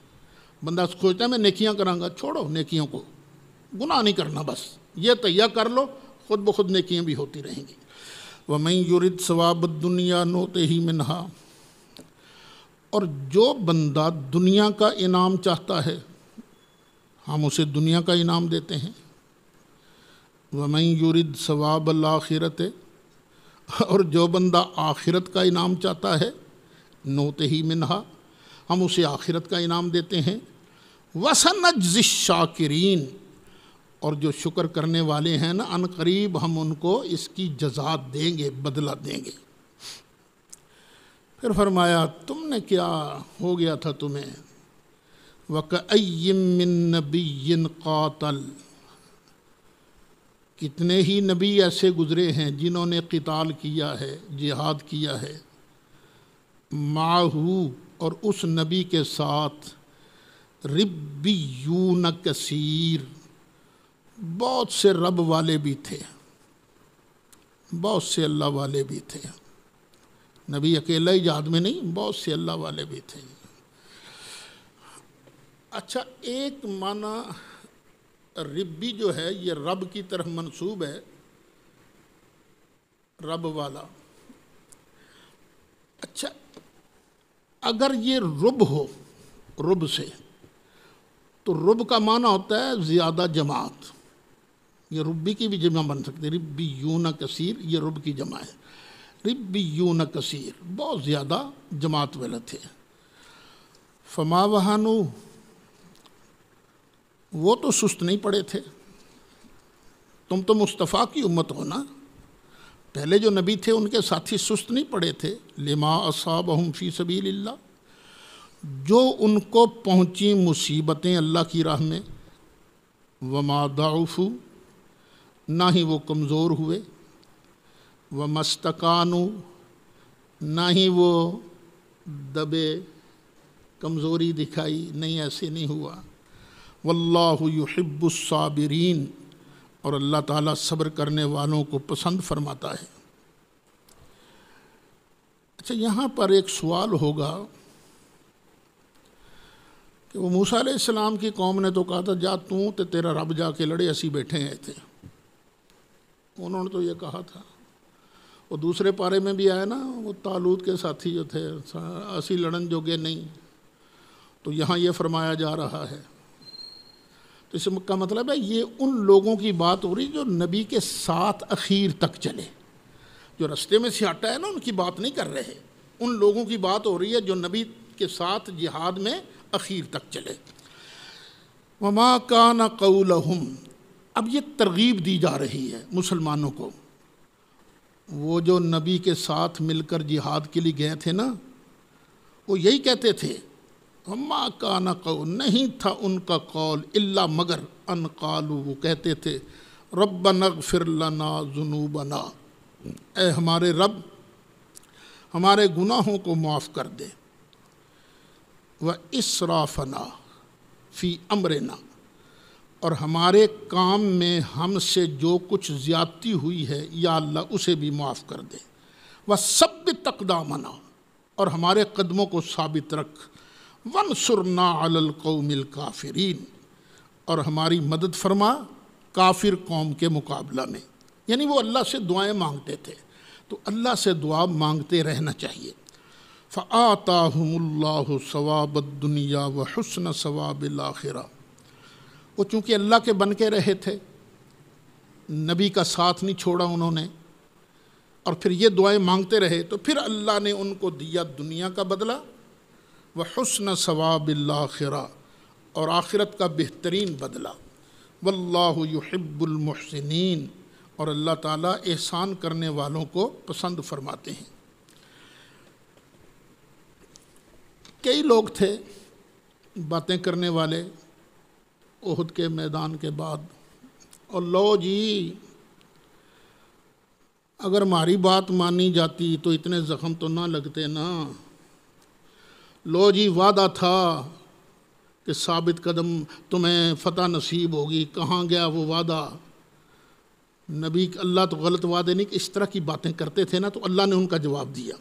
A: بندہ سوچتا ہے میں نیکیاں کراں گا، چھوڑو نیکیوں کو، گناہ نہیں کرنا، بس یہ تیہ کر لو، خود بخود نیکیاں بھی ہوتی رہیں گی۔ وَمَن يُرِدْ ثَوَابَ الدُّنْيَا نُؤْتِهِ مِنْهَا، اور جو بندہ دنیا کا انعام چاہتا ہے ہم اسے دنیا کا انعام دیتے ہیں۔ وَمَن يُرِدْ ثَوَابَ الْآخِرَةِ، اور جو بندہ آخرت کا انعام چاہتا ہے نُؤْتِهِ مِنْهَا، ہم اسے آخرت کا انعام دیتے ہیں۔ وَسَنَجْزِي الشَّاكِرِينَ، اور جو شکر کرنے والے ہیں نا ان قریب ہم ان کو اس کی جزا دیں گے، بدلہ دیں گے۔ پھر فرمایا تم نے کیا ہو گیا تھا تمہیں، وَكَأَيٍّ مِّن نَبِيٍّ قَاتَلَ، کتنے ہی نبی ایسے گزرے ہیں جنہوں نے قتال کیا ہے، جہاد کیا ہے، معہو، اور اس نبی کے ساتھ ربیون کثیر، بہت سے رب والے بھی تھے، بہت سے اللہ والے بھی تھے۔ نبی اکیلا ہی جہاد میں نہیں، بہت سے اللہ والے بھی تھے۔ اچھا، ایک معنی ربی جو ہے یہ رب کی طرف منسوب ہے، رب والا۔ اچھا، اگر یہ رب ہو، رب سے، تو رب کا معنی ہوتا ہے زیادہ جماعت۔ یہ ربی کی بھی جمع بن سکتی ہے، ربیون کثیر، یہ رب کی جمع ہے، ربیون کثیر، بہت زیادہ جماعت والے تھے۔ فما وہانو، وہ تو سست نہیں پڑے تھے۔ تم تو مصطفیٰ کی امت ہو نا، پہلے جو نبی تھے ان کے ساتھی سست نہیں پڑے تھے۔ لما اصابہم فی سبیل اللہ، جو ان کو پہنچی مصیبتیں اللہ کی راہ میں، وما ضعفوا، نہ ہی وہ کمزور ہوئے، وما استکانوا، نہ ہی وہ دبے، کمزوری دکھائی، نہیں، ایسے نہیں ہوا۔ واللہ یحب الصابرین، اور اللہ تعالیٰ صبر کرنے والوں کو پسند فرماتا ہے۔ اچھا، یہاں پر ایک سوال ہوگا کہ وہ موسیٰ علیہ السلام کی قوم نے تو کہا تھا جا تو تے تیرا رب جا کے لڑے، اسی بیٹھے ہیں تھے، انہوں نے تو یہ کہا تھا۔ وہ دوسرے پارے میں بھی آیا نا، وہ طالوت کے ساتھی جو تھے، اسی لڑن جوگے نہیں، تو یہاں یہ فرمایا جا رہا ہے۔ تو اس کا مطلب ہے یہ ان لوگوں کی بات ہو رہی جو نبی کے ساتھ اخیر تک چلے، جو رستے میں سے ہٹا ہے نا ان کی بات نہیں کر رہے، ان لوگوں کی بات ہو رہی ہے جو نبی کے ساتھ جہاد میں اخیر تک چلے۔ وما کان قولہم، اب یہ ترغیب دی جا رہی ہے مسلمانوں کو وہ جو نبی کے ساتھ مل کر جہاد کے لیے گئے تھے نا، وہ یہی کہتے تھے، وما کان قول، نہیں تھا ان کا قول، الا مگر ان قالوا، وہ کہتے تھے، ربنا اغفر لنا ذنوبنا، اے ہمارے رب ہمارے گناہوں کو معاف کر دے، واسرافنا فی امرنا، اور ہمارے کام میں ہم سے جو کچھ زیادتی ہوئی ہے یا اللہ اسے بھی معاف کر دے، وثبت اقدامنا، اور ہمارے قدموں کو ثابت رکھ، وانصرنا علی القوم الکافرین، اور ہماری مدد فرما کافر قوم کے مقابلہ میں۔ یعنی وہ اللہ سے دعائیں مانگتے تھے، تو اللہ سے دعا مانگتے رہنا چاہیے۔ فآتاہم اللہ ثواب الدنیا وحسن ثواب الآخرہ، وہ چونکہ اللہ کے بن کے رہے تھے، نبی کا ساتھ نہیں چھوڑا انہوں نے، اور پھر یہ دعائیں مانگتے رہے، تو پھر اللہ نے ان کو دیا دنیا کا بدلہ، وحسن ثواب الآخرہ، اور آخرت کا بہترین بدلہ، واللہ یحب المحسنین، اور اللہ تعالیٰ احسان کرنے والوں کو پسند فرماتے ہیں۔ کئی لوگ تھے باتیں کرنے والے احد کے میدان کے بعد، اور لو جی اگر ہماری بات مانی جاتی تو اتنے زخم تو نہ لگتے نا، لو جی وعدہ تھا کہ ثابت قدم تمہیں فتح نصیب ہوگی، کہاں گیا وہ وعدہ؟ نبی اللہ تو غلط وعدے نہیں، اس طرح کی باتیں کرتے تھے نا، تو اللہ نے ان کا جواب دیا،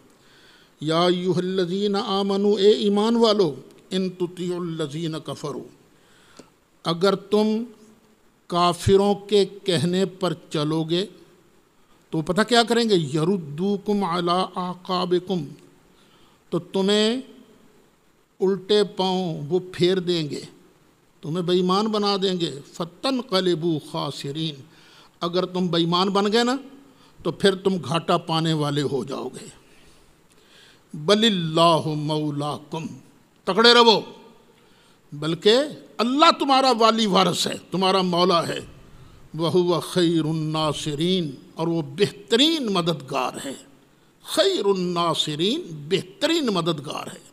A: یا ایھا الذین آمنوا، اے ایمان والو، ان تطیعوا الذین کفروا، اگر تم کافروں کے کہنے پر چلو گے تو پتہ کیا کریں گے؟ یردوکم علی اعقابکم، تو تمہیں الٹے پاؤں وہ پھیر دیں گے، تمہیں بے ایمان بنا دیں گے، فتنقلبوا خاسرین، اگر تم بے ایمان بن گئے نا تو پھر تم گھاٹا پانے والے ہو جاؤ گے۔ بل اللہ مولاکم، تکڑے رہو، بلکہ اللہ تمہارا والی وارث ہے، تمہارا مولا ہے، وَهُوَ خَيْرُ النَّاصِرِينَ، اور وہ بہترین مددگار ہے، خیر الناصرین، بہترین مددگار ہے۔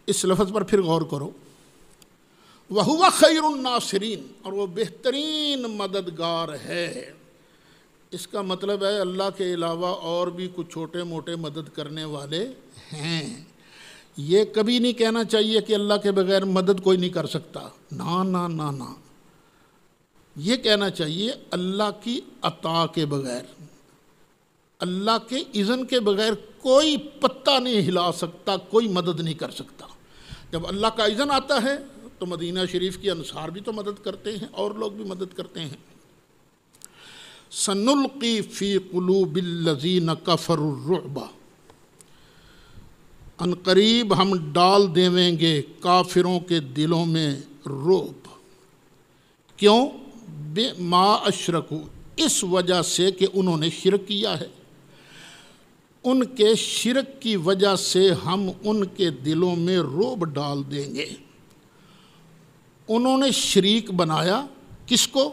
A: اس لفظ پر پھر غور کرو، وَهُوَ خَيْرُ النَّاصِرِينَ، اور وہ بہترین مددگار ہے، اس کا مطلب ہے اللہ کے علاوہ اور بھی کچھ چھوٹے موٹے مدد کرنے والے ہیں۔ یہ کبھی نہیں کہنا چاہیے کہ اللہ کے بغیر مدد کوئی نہیں کر سکتا، نا نا نا نا، یہ کہنا چاہیے اللہ کی عطا کے بغیر، اللہ کے اذن کے بغیر کوئی پتہ نہیں ہلا سکتا، کوئی مدد نہیں کر سکتا۔ جب اللہ کا اذن آتا ہے تو مدینہ شریف کی انصار بھی تو مدد کرتے ہیں، اور لوگ بھی مدد کرتے ہیں۔ سنلقی فی قلوب الذین کفروا الرعب، ان قریب ہم ڈال دیویں گے کافروں کے دلوں میں رعب، کیوں؟ بما اشرکوا، اس وجہ سے کہ انہوں نے شرک کیا ہے، ان کے شرک کی وجہ سے ہم ان کے دلوں میں رعب ڈال دیں گے۔ انہوں نے شریک بنایا کس کو؟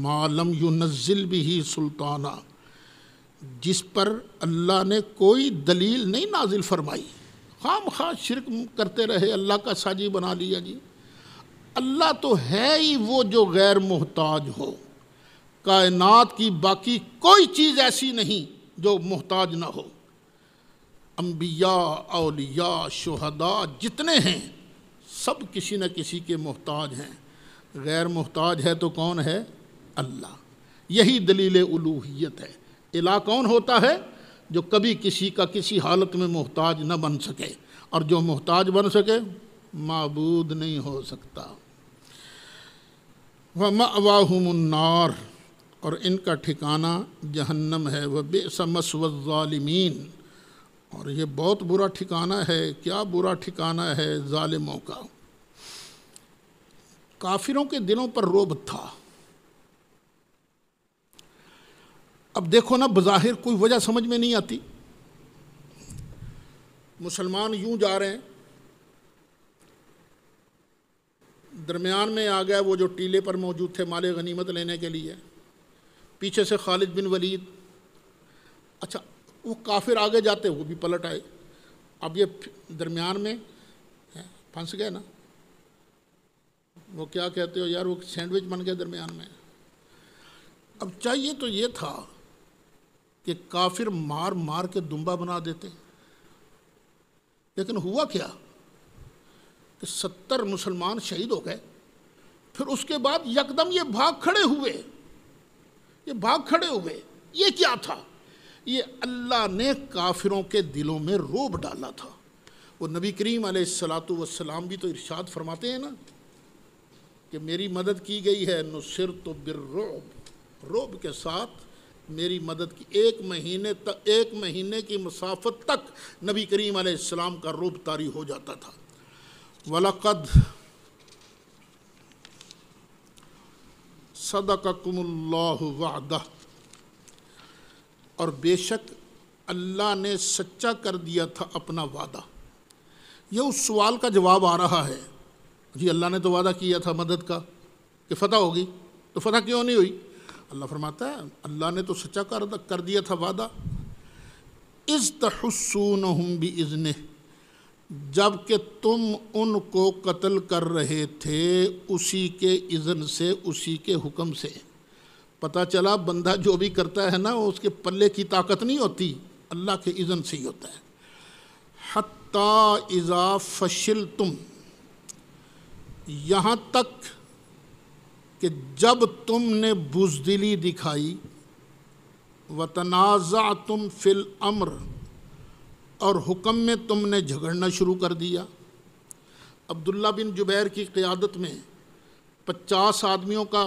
A: ما لم ینزل بہ سلطانہ، جس پر اللہ نے کوئی دلیل نہیں نازل فرمائی، خام خواہ شرک کرتے رہے، اللہ کا ساجی بنا لیا جی۔ اللہ تو ہے ہی وہ جو غیر محتاج ہو، کائنات کی باقی کوئی چیز ایسی نہیں جو محتاج نہ ہو، انبیاء، اولیاء، شہداء جتنے ہیں سب کسی نہ کسی کے محتاج ہیں، غیر محتاج ہے تو کون ہے؟ اللہ۔ یہی دلیل الوہیت ہے۔ الہ کون ہوتا ہے؟ جو کبھی کسی کا کسی حالت میں محتاج نہ بن سکے، اور جو محتاج بن سکے معبود نہیں ہو سکتا۔ وَمَأْوَاهُمُ النَّارُ، اور ان کا ٹھکانہ جہنم ہے، وَبِئْسَ مَثْوَى الظَّالِمِينَ، اور یہ بہت برا ٹھکانہ ہے۔ کیا برا ٹھکانہ ہے ظالموں کا۔ کافروں کے دلوں پر رعب تھا۔ اب دیکھو نا، بظاہر کوئی وجہ سمجھ میں نہیں آتی، مسلمان یوں جا رہے ہیں، درمیان میں آ گیا وہ جو ٹیلے پر موجود تھے مال غنیمت لینے کے لیے، پیچھے سے خالد بن ولید اچھا وہ کافر آگے جاتے وہ بھی پلٹ آئے، اب یہ درمیان میں پھنس گئے نا، وہ کیا کہتے ہو یار، وہ سینڈوچ بن گئے درمیان میں۔ اب چاہیے تو یہ تھا کہ کافر مار مار کے دمبا بنا دیتے، لیکن ہوا کیا کہ 70 مسلمان شہید ہو گئے، پھر اس کے بعد یکدم یہ بھاگ کھڑے ہوئے، یہ کیا تھا؟ یہ اللہ نے کافروں کے دلوں میں رعب ڈالا تھا۔ وہ نبی کریم علیہ السلام بھی تو ارشاد فرماتے ہیں نا کہ میری مدد کی گئی ہے، نصرت بالرعب، رعب کے ساتھ میری مدد کی، ایک مہینے کی مسافت تک نبی کریم علیہ السلام کا رعب طاری ہو جاتا تھا۔ وَلَقَدْ صَدَقَكُمُ اللَّهُ وَعْدَهُ، اور بے شک اللہ نے سچا کر دیا تھا اپنا وعدہ۔ یہ اس سوال کا جواب آ رہا ہے، جی اللہ نے تو وعدہ کیا تھا مدد کا کہ فتح ہوگی، تو فتح کیوں نہیں ہوئی؟ اللہ فرماتا ہے اللہ نے تو سچا کر دیا تھا وعدہ۔ اذ تحسونہم بإذنہ، جب کہ تم ان کو قتل کر رہے تھے اسی کے اذن سے، اسی کے حکم سے۔ پتہ چلا بندہ جو بھی کرتا ہے نا اس کے پلے کی طاقت نہیں ہوتی، اللہ کے اذن سے ہی ہوتا ہے۔ حتی اذا فشلتم، یہاں تک کہ جب تم نے بزدلی دکھائی، وتنازعتم فی الامر، اور حکم میں تم نے جھگڑنا شروع کر دیا۔ عبداللہ بن جبیر کی قیادت میں 50 آدمیوں کا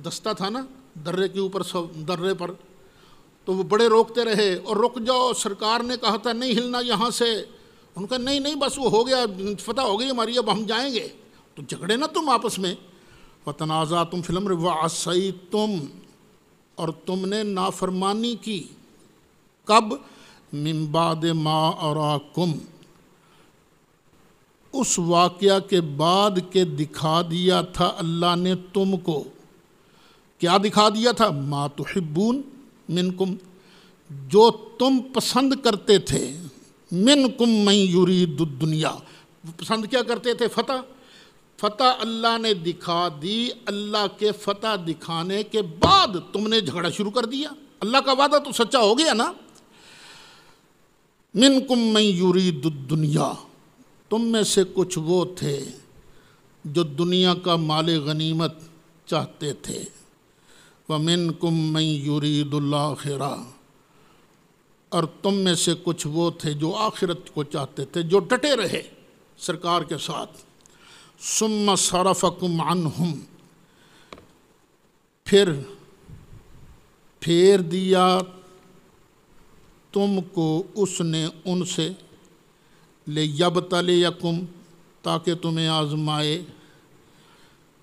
A: دستہ تھا نا درے کے اوپر، درے پر، تو وہ بڑے روکتے رہے، اور رک جاؤ، سرکار نے کہا تھا نہیں ہلنا یہاں سے، ان کا نہیں بس وہ ہو گیا، فتح ہو گئی ہماری، اب ہم جائیں گے، تو جھگڑے نا تم آپس میں۔ وَتَنَازَعْتُمْ فِي الْأَمْرِ وَعَصَيْتُمْ، اور تم نے نافرمانی کی، کب؟ مِن بَعْدِ مَا أَرَاكُمْ، اس واقعہ کے بعد کہ دکھا دیا تھا اللہ نے تم کو۔ کیا دکھا دیا تھا؟ ما تحبون منکم، جو تم پسند کرتے تھے، منکم من یرید الدنیا، پسند کیا کرتے تھے؟ فتح اللہ نے دکھا دی، اللہ کے فتح دکھانے کے بعد تم نے جھگڑا شروع کر دیا۔ اللہ کا وعدہ تو سچا ہو گیا نا۔ منکم من یرید الدنیا، تم میں سے کچھ وہ تھے جو دنیا کا مال غنیمت چاہتے تھے۔ وَمِنْكُمْ مَنْ يُرِيدُ الْآخِرَةَ، اور تم میں سے کچھ وہ تھے جو آخرت کو چاہتے تھے، جو ڈٹے رہے سرکار کے ساتھ۔ ثُمَّ صَرَفَكُمْ عَنْهُمْ، پھر پھیر دیا تم کو اس نے ان سے، لِيَبْتَلِيَكُمْ، تاکہ تمہیں آزمائے۔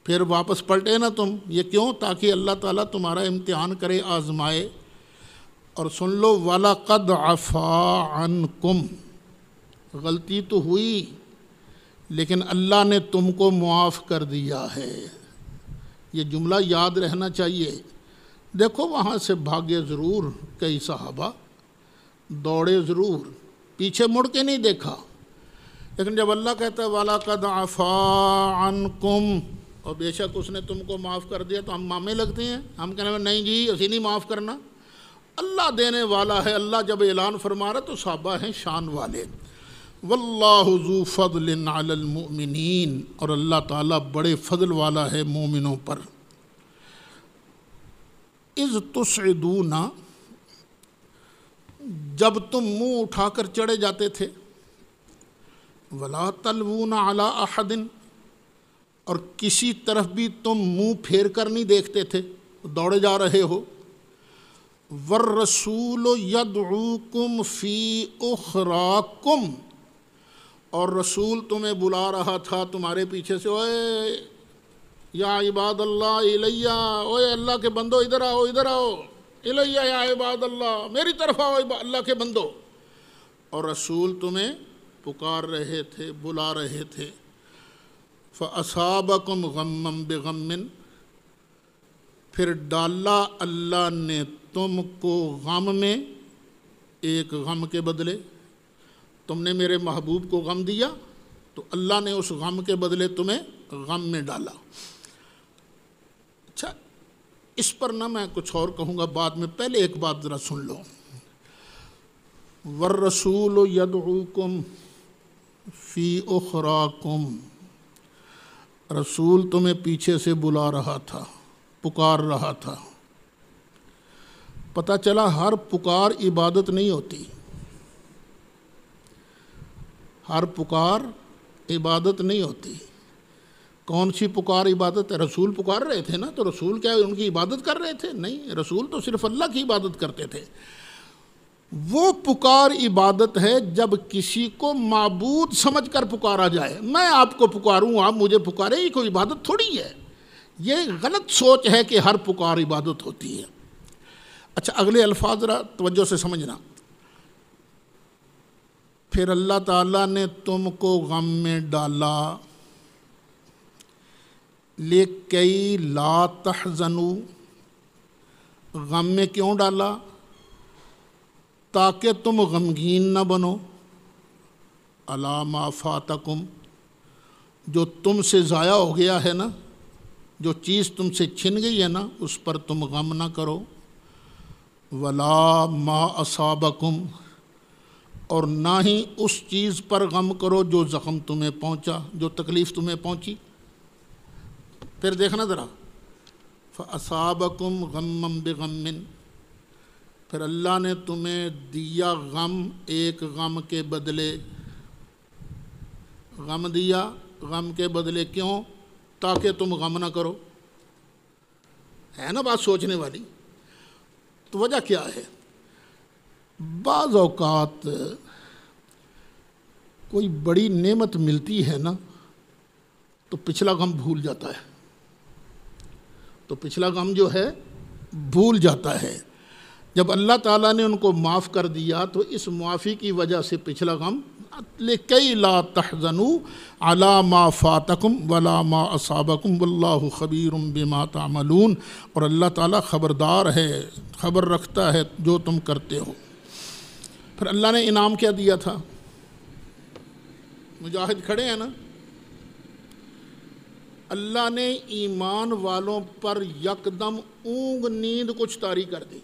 A: پھر واپس پلٹے نا تم، یہ کیوں؟ تاکہ اللہ تعالیٰ تمہارا امتحان کرے، آزمائے۔ اور سن لو، وَلَقَدْ عَفَا عَنْكُمْ، غلطی تو ہوئی لیکن اللہ نے تم کو معاف کر دیا ہے۔ یہ جملہ یاد رہنا چاہیے۔ دیکھو وہاں سے بھاگے ضرور کئی صحابہ، دوڑے ضرور، پیچھے مڑ کے نہیں دیکھا، لیکن جب اللہ کہتا ہے وَلَقَدْ عَفَا عَنْكُمْ، اور بے شک اس نے تم کو معاف کر دیا، تو ہم مامے لگتے ہیں، ہم کہنے میں نہیں جی اسی نہیں معاف کرنا۔ اللہ دینے والا ہے، اللہ جب اعلان فرما رہا تو صحابہ ہیں شان والے۔ واللہ ذو فضل علی المؤمنین، اور اللہ تعالیٰ بڑے فضل والا ہے مومنوں پر۔ اذ تصعدون، جب تم منہ اٹھا کر چڑھے جاتے تھے، ولا تلوون علی احد، اور کسی طرف بھی تم منہ پھیر کر نہیں دیکھتے تھے، دوڑے جا رہے ہو۔ والرسول یدعوکم فی اخراکم، اور رسول تمہیں بلا رہا تھا تمہارے پیچھے سے، اوے یا عباد اللہ الیہ، اوے اللہ کے بندو ادھر آؤ، ادھر آؤ، الیہ یا عباد اللہ، میری طرف آؤ اللہ کے بندو۔ اور رسول تمہیں پکار رہے تھے، بلا رہے تھے۔ فَأَصَابَكُمْ غَمًّا بِغَمٍّ، پھر ڈالا اللہ نے تم کو غم میں ایک غم کے بدلے، تم نے میرے محبوب کو غم دیا تو اللہ نے اس غم کے بدلے تمہیں غم میں ڈالا۔ اچھا، اس پر نہ میں کچھ اور کہوں گا بعد میں، پہلے ایک بات ذرا سن لو۔ والرسول یدعوکم فی اخراکم، رسول تمہیں پیچھے سے بلا رہا تھا، پکار رہا تھا۔ پتہ چلا ہر پکار عبادت نہیں ہوتی، ہر پکار عبادت نہیں ہوتی۔ کون سی پکار عبادت ہے؟ رسول پکار رہے تھے نا، تو رسول کیا ان کی عبادت کر رہے تھے؟ نہیں، رسول تو صرف اللہ کی عبادت کرتے تھے۔ وہ پکار عبادت ہے جب کسی کو معبود سمجھ کر پکارا جائے۔ میں آپ کو پکاروں، آپ مجھے پکارے، یہ کوئی عبادت تھوڑی ہے۔ یہ غلط سوچ ہے کہ ہر پکار عبادت ہوتی ہے۔ اچھا، اگلے الفاظ ذرا توجہ سے سمجھنا۔ پھر اللہ تعالیٰ نے تم کو غم میں ڈالا، لِكَيْ لَا تَحْزَنُوا، غم میں کیوں ڈالا؟ تاکہ تم غمگین نہ بنو، عَلَىٰ مَا فَاتَكُمْ، جو تم سے ضائع ہو گیا ہے نا، جو چیز تم سے چھن گئی ہے نا، اس پر تم غم نہ کرو، وَلَا مَا أَصَابَكُمْ، اور نہ ہی اس چیز پر غم کرو جو زخم تمہیں پہنچا، جو تکلیف تمہیں پہنچی۔ پھر دیکھنا ذرا، فَأَصَابَكُمْ غَمًّا بِغَمٍّ، پھر اللہ نے تمہیں دیا غم ایک غم کے بدلے، غم دیا غم کے بدلے، کیوں؟ تاکہ تم غم نہ کرو۔ ہے نا بات سوچنے والی؟ تو وجہ کیا ہے؟ بعض اوقات کوئی بڑی نعمت ملتی ہے نا تو پچھلا غم بھول جاتا ہے، تو پچھلا غم جو ہے بھول جاتا ہے۔ جب اللہ تعالیٰ نے ان کو معاف کر دیا تو اس معافی کی وجہ سے پچھلا غم، لِكَيْ لَا تَحْزَنُوا عَلَىٰ مَا فَاتَكُمْ وَلَا مَا أَصَابَكُمْ وَاللَّهُ خَبِيرٌ بِمَا تَعْمَلُونَ، اور اللہ تعالیٰ خبردار ہے، خبر رکھتا ہے جو تم کرتے ہو۔ پھر اللہ نے انعام کیا دیا تھا؟ مجاہد کھڑے ہیں نا، اللہ نے ایمان والوں پر یکدم اونگ نیند کچھ طاری کر دی،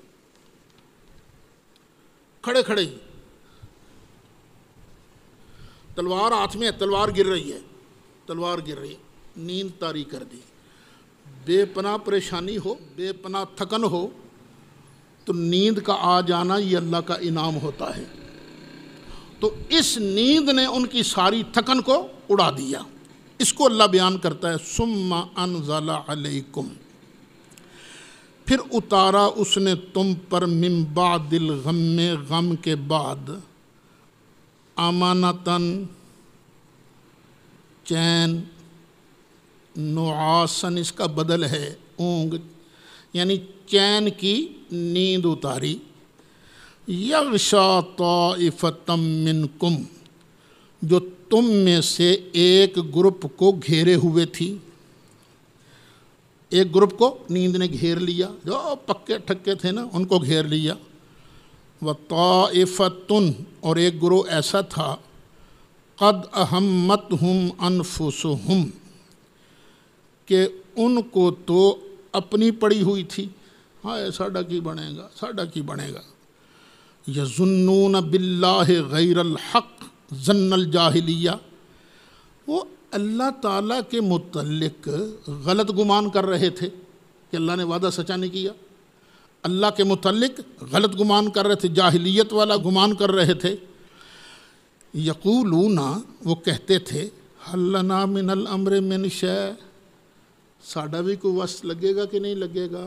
A: کھڑے کھڑے ہی، تلوار ہاتھ میں ہے، تلوار گر رہی ہے، تلوار گر رہی ہے، نیند طاری کر دی۔ بے پناہ پریشانی ہو، بے پناہ تھکن ہو تو نیند کا آ جانا یہ اللہ کا انعام ہوتا ہے۔ تو اس نیند نے ان کی ساری تھکن کو اڑا دیا۔ اس کو اللہ بیان کرتا ہے، ثم انزل علیکم، پھر اتارا اس نے تم پر، من بعد الغم، غم کے بعد، امانتاً، چین، نعاسن اس کا بدل ہے اونگ، یعنی چین کی نیند اتاری، یغشا طائفۃ منکم، جو تم میں سے ایک گروپ کو گھیرے ہوئے تھی، ایک گروپ کو نیند نے گھیر لیا، جو پکے ٹھکے تھے نا ان کو گھیر لیا، وطائفتن، اور ایک گروہ ایسا تھا، قد اہمتہم انفسہم، کہ ان کو تو اپنی پڑی ہوئی تھی، ہائے ساڈا کی بنے گا، ساڈا کی بنے گا، یظنون باللہ غیر الحق ظن الجاہلیہ، وہ اللہ تعالیٰ کے متعلق غلط گمان کر رہے تھے کہ اللہ نے وعدہ سچا نہیں کیا، اللہ کے متعلق غلط گمان کر رہے تھے، جاہلیت والا گمان کر رہے تھے۔ یقولون، وہ کہتے تھے، حل لنا من الامر من شیء، ساڈا بھی کوئی وس لگے گا کہ نہیں لگے گا؟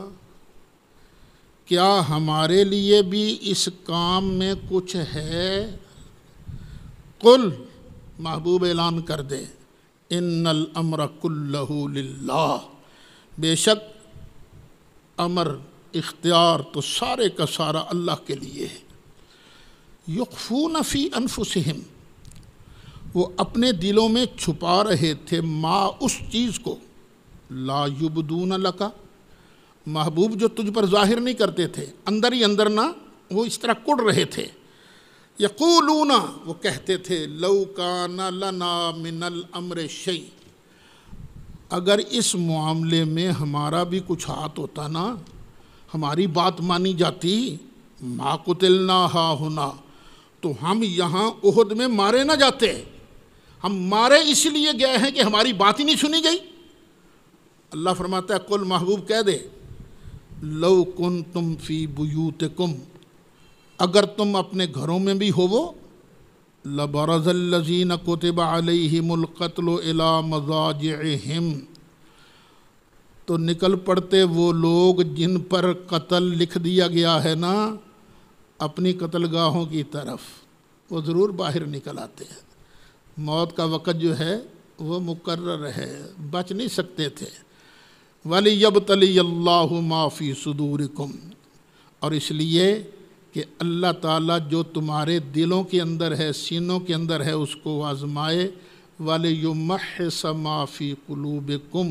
A: کیا ہمارے لیے بھی اس کام میں کچھ ہے؟ قل، محبوب اعلان کر دے، ان الامر کلہ للہ، بے شک امر، اختیار تو سارے کا سارا اللہ کے لیے ہے۔ یخفون فی انفسہم، وہ اپنے دلوں میں چھپا رہے تھے، ما، اس چیز کو، لا یبدون لکا، محبوب جو تجھ پر ظاہر نہیں کرتے تھے، اندر ہی اندر نہ وہ اس طرح کڑ رہے تھے یقولون، وہ کہتے تھے، لو کان لنا من الامر شیء، اگر اس معاملے میں ہمارا بھی کچھ ہاتھ ہوتا نا، ہماری بات مانی جاتی، ما قتلنا ہا ہونا، تو ہم یہاں احد میں مارے نہ جاتے۔ ہم مارے اس لیے گئے ہیں کہ ہماری بات ہی نہیں سنی گئی۔ اللہ فرماتا ہے قل محبوب کہہ دے، لو کنتم فی بیوتکم، اگر تم اپنے گھروں میں بھی ہوو، لبرز الذین کتب علیہم القتل الی مضاجعہم، تو نکل پڑتے وہ لوگ جن پر قتل لکھ دیا گیا ہے نا اپنی قتل گاہوں کی طرف، وہ ضرور باہر نکل آتے ہیں۔ موت کا وقت جو ہے وہ مقرر ہے، بچ نہیں سکتے تھے۔ وَلِيَبْتَلِيَ اللَّهُ مَا فِي صُدُورِكُمْ، اور اس لیے کہ اللہ تعالیٰ جو تمہارے دلوں کے اندر ہے، سینوں کے اندر ہے، اس کو آزمائے۔ وَلِيُمَحِّصَ مَا فِي قُلُوبِكُمْ،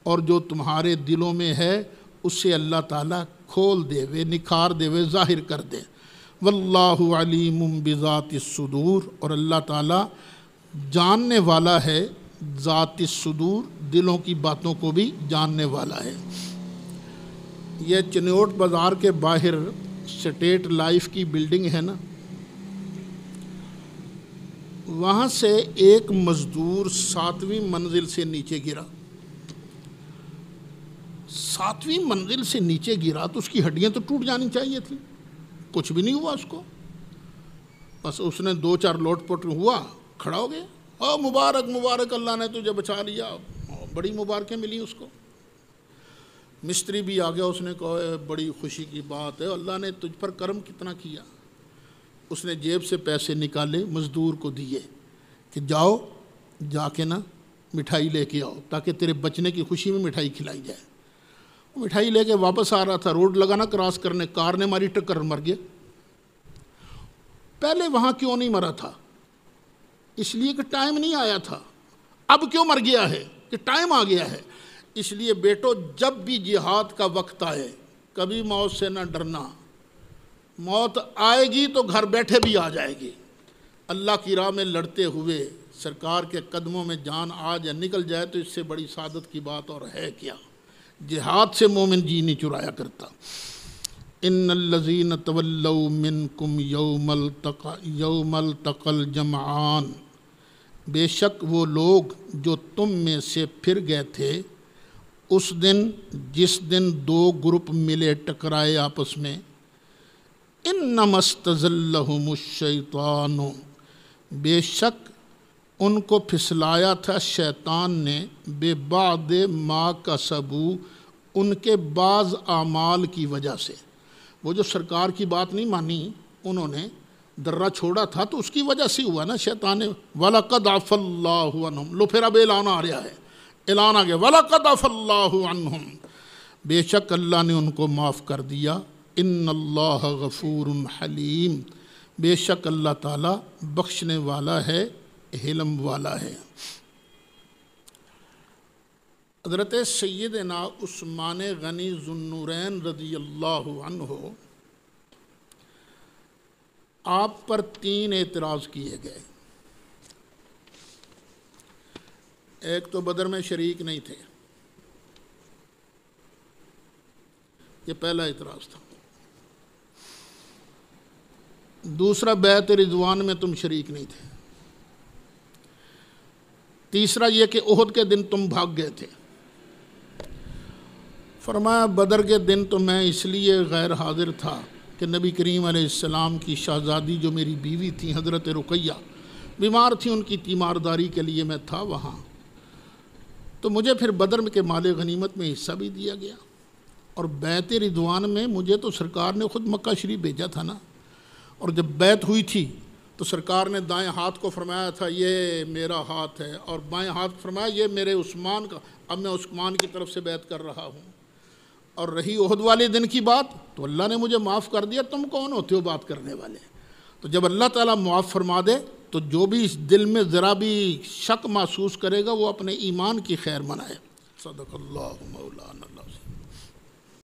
A: اور جو تمہارے دلوں میں ہے اسے اللہ تعالیٰ کھول دے وے، نکھار دے وے، ظاہر کر دے۔ وَاللَّهُ عَلِيمٌ بِذَاتِ الصُّدُورِ، اور اللہ تعالیٰ جاننے والا ہے ذات الصدور، دلوں کی باتوں کو بھی جاننے والا ہے۔ یہ چنوٹ بازار کے باہر اسٹیٹ لائف کی بلڈنگ ہے نا، وہاں سے ایک مزدور 7ویں منزل سے نیچے گرا۔ 7ویں منزل سے نیچے گرا تو اس کی ہڈیاں تو ٹوٹ جانی چاہیے تھی، کچھ بھی نہیں ہوا اس کو، بس اس نے 2-4 لوٹ پوٹ ہوا، کھڑا ہو گیا۔ او مبارک مبارک، اللہ نے تجھے بچا لیا، بڑی مبارکیں ملی اس کو۔ مستری بھی آ گیا، اس نے کہا بڑی خوشی کی بات ہے، اللہ نے تجھ پر کرم کتنا کیا۔ اس نے جیب سے پیسے نکالے، مزدور کو دیے کہ جاؤ جا کے نا مٹھائی لے کے آؤ، تاکہ تیرے بچنے کی خوشی میں مٹھائی کھلائی جائے۔ وہ مٹھائی لے کے واپس آ رہا تھا، روڈ لگا نا کراس کرنے، کار نے ماری ٹکر، مر گیا۔ پہلے وہاں کیوں نہیں مرا تھا؟ اس لیے کہ ٹائم نہیں آیا تھا۔ اب کیوں مر گیا ہے؟ کہ ٹائم آ گیا ہے۔ اس لیے بیٹو، جب بھی جہاد کا وقت آئے کبھی موت سے نہ ڈرنا۔ موت آئے گی تو گھر بیٹھے بھی آ جائے گی۔ اللہ کی راہ میں لڑتے ہوئے سرکار کے قدموں میں جان آ جائے، نکل جائے تو اس سے بڑی سعادت کی بات اور ہے کیا؟ جہاد سے مومن جی نہیں چرایا کرتا۔ ان الذین تولوا منکم یوم التقى الجمعان، بے شک وہ لوگ جو تم میں سے پھر گئے تھے اس دن جس دن 2 گروپ ملے، ٹکرائے آپس میں۔ انما استزلهم الشیطان، بے شک ان کو پھسلایا تھا شیطان نے، بے بعد ما کسبوا، ان کے بعض اعمال کی وجہ سے۔ وہ جو سرکار کی بات نہیں مانی، انہوں نے درہ چھوڑا تھا تو اس کی وجہ سے ہوا نا، شیطان نے۔ وَلَقَدْ عَفَا اللَّهُ عَنْهُمْ، لو پھر اب اعلان آ رہا ہے، اعلان آ گیا، وَلَقَدْ عَفَا اللَّهُ عَنْهُمْ، بے شک اللہ نے ان کو معاف کر دیا۔ إِنَّ اللَّهَ غَفُورٌ حَلِيمٌ، بے شک اللہ تعالیٰ بخشنے والا ہے، حلم والا ہے۔ حضرت سیدنا عثمان غنی ذو النورین رضی اللہ عنہ، آپ پر 3 اعتراض کیے گئے۔ ایک تو بدر میں شریک نہیں تھے، یہ پہلا اعتراض تھا۔ دوسرا، بیعت رضوان میں تم شریک نہیں تھے۔ تیسرا یہ کہ احد کے دن تم بھاگ گئے تھے۔ فرمایا بدر کے دن تو میں اس لیے غیر حاضر تھا کہ نبی کریم علیہ السلام کی شہزادی جو میری بیوی تھی حضرت رقیہ بیمار تھی، ان کی تیمارداری کے لیے میں تھا وہاں، تو مجھے پھر بدر کے مال غنیمت میں حصہ بھی دیا گیا۔ اور بیعت رضوان میں مجھے تو سرکار نے خود مکہ شریف بھیجا تھا نا، اور جب بیعت ہوئی تھی تو سرکار نے دائیں ہاتھ کو فرمایا تھا یہ میرا ہاتھ ہے، اور بائیں ہاتھ فرمایا یہ میرے عثمان کا، اب میں عثمان کی طرف سے بیعت کر رہا ہوں۔ اور رہی احد والے دن کی بات تو اللہ نے مجھے معاف کر دیا، تم کون ہوتے ہو بات کرنے والے؟ تو جب اللہ تعالیٰ معاف فرما دے تو جو بھی اس دل میں ذرا بھی شک محسوس کرے گا وہ اپنے ایمان کی خیر منائے۔ صدق اللہ مولانا العظیم۔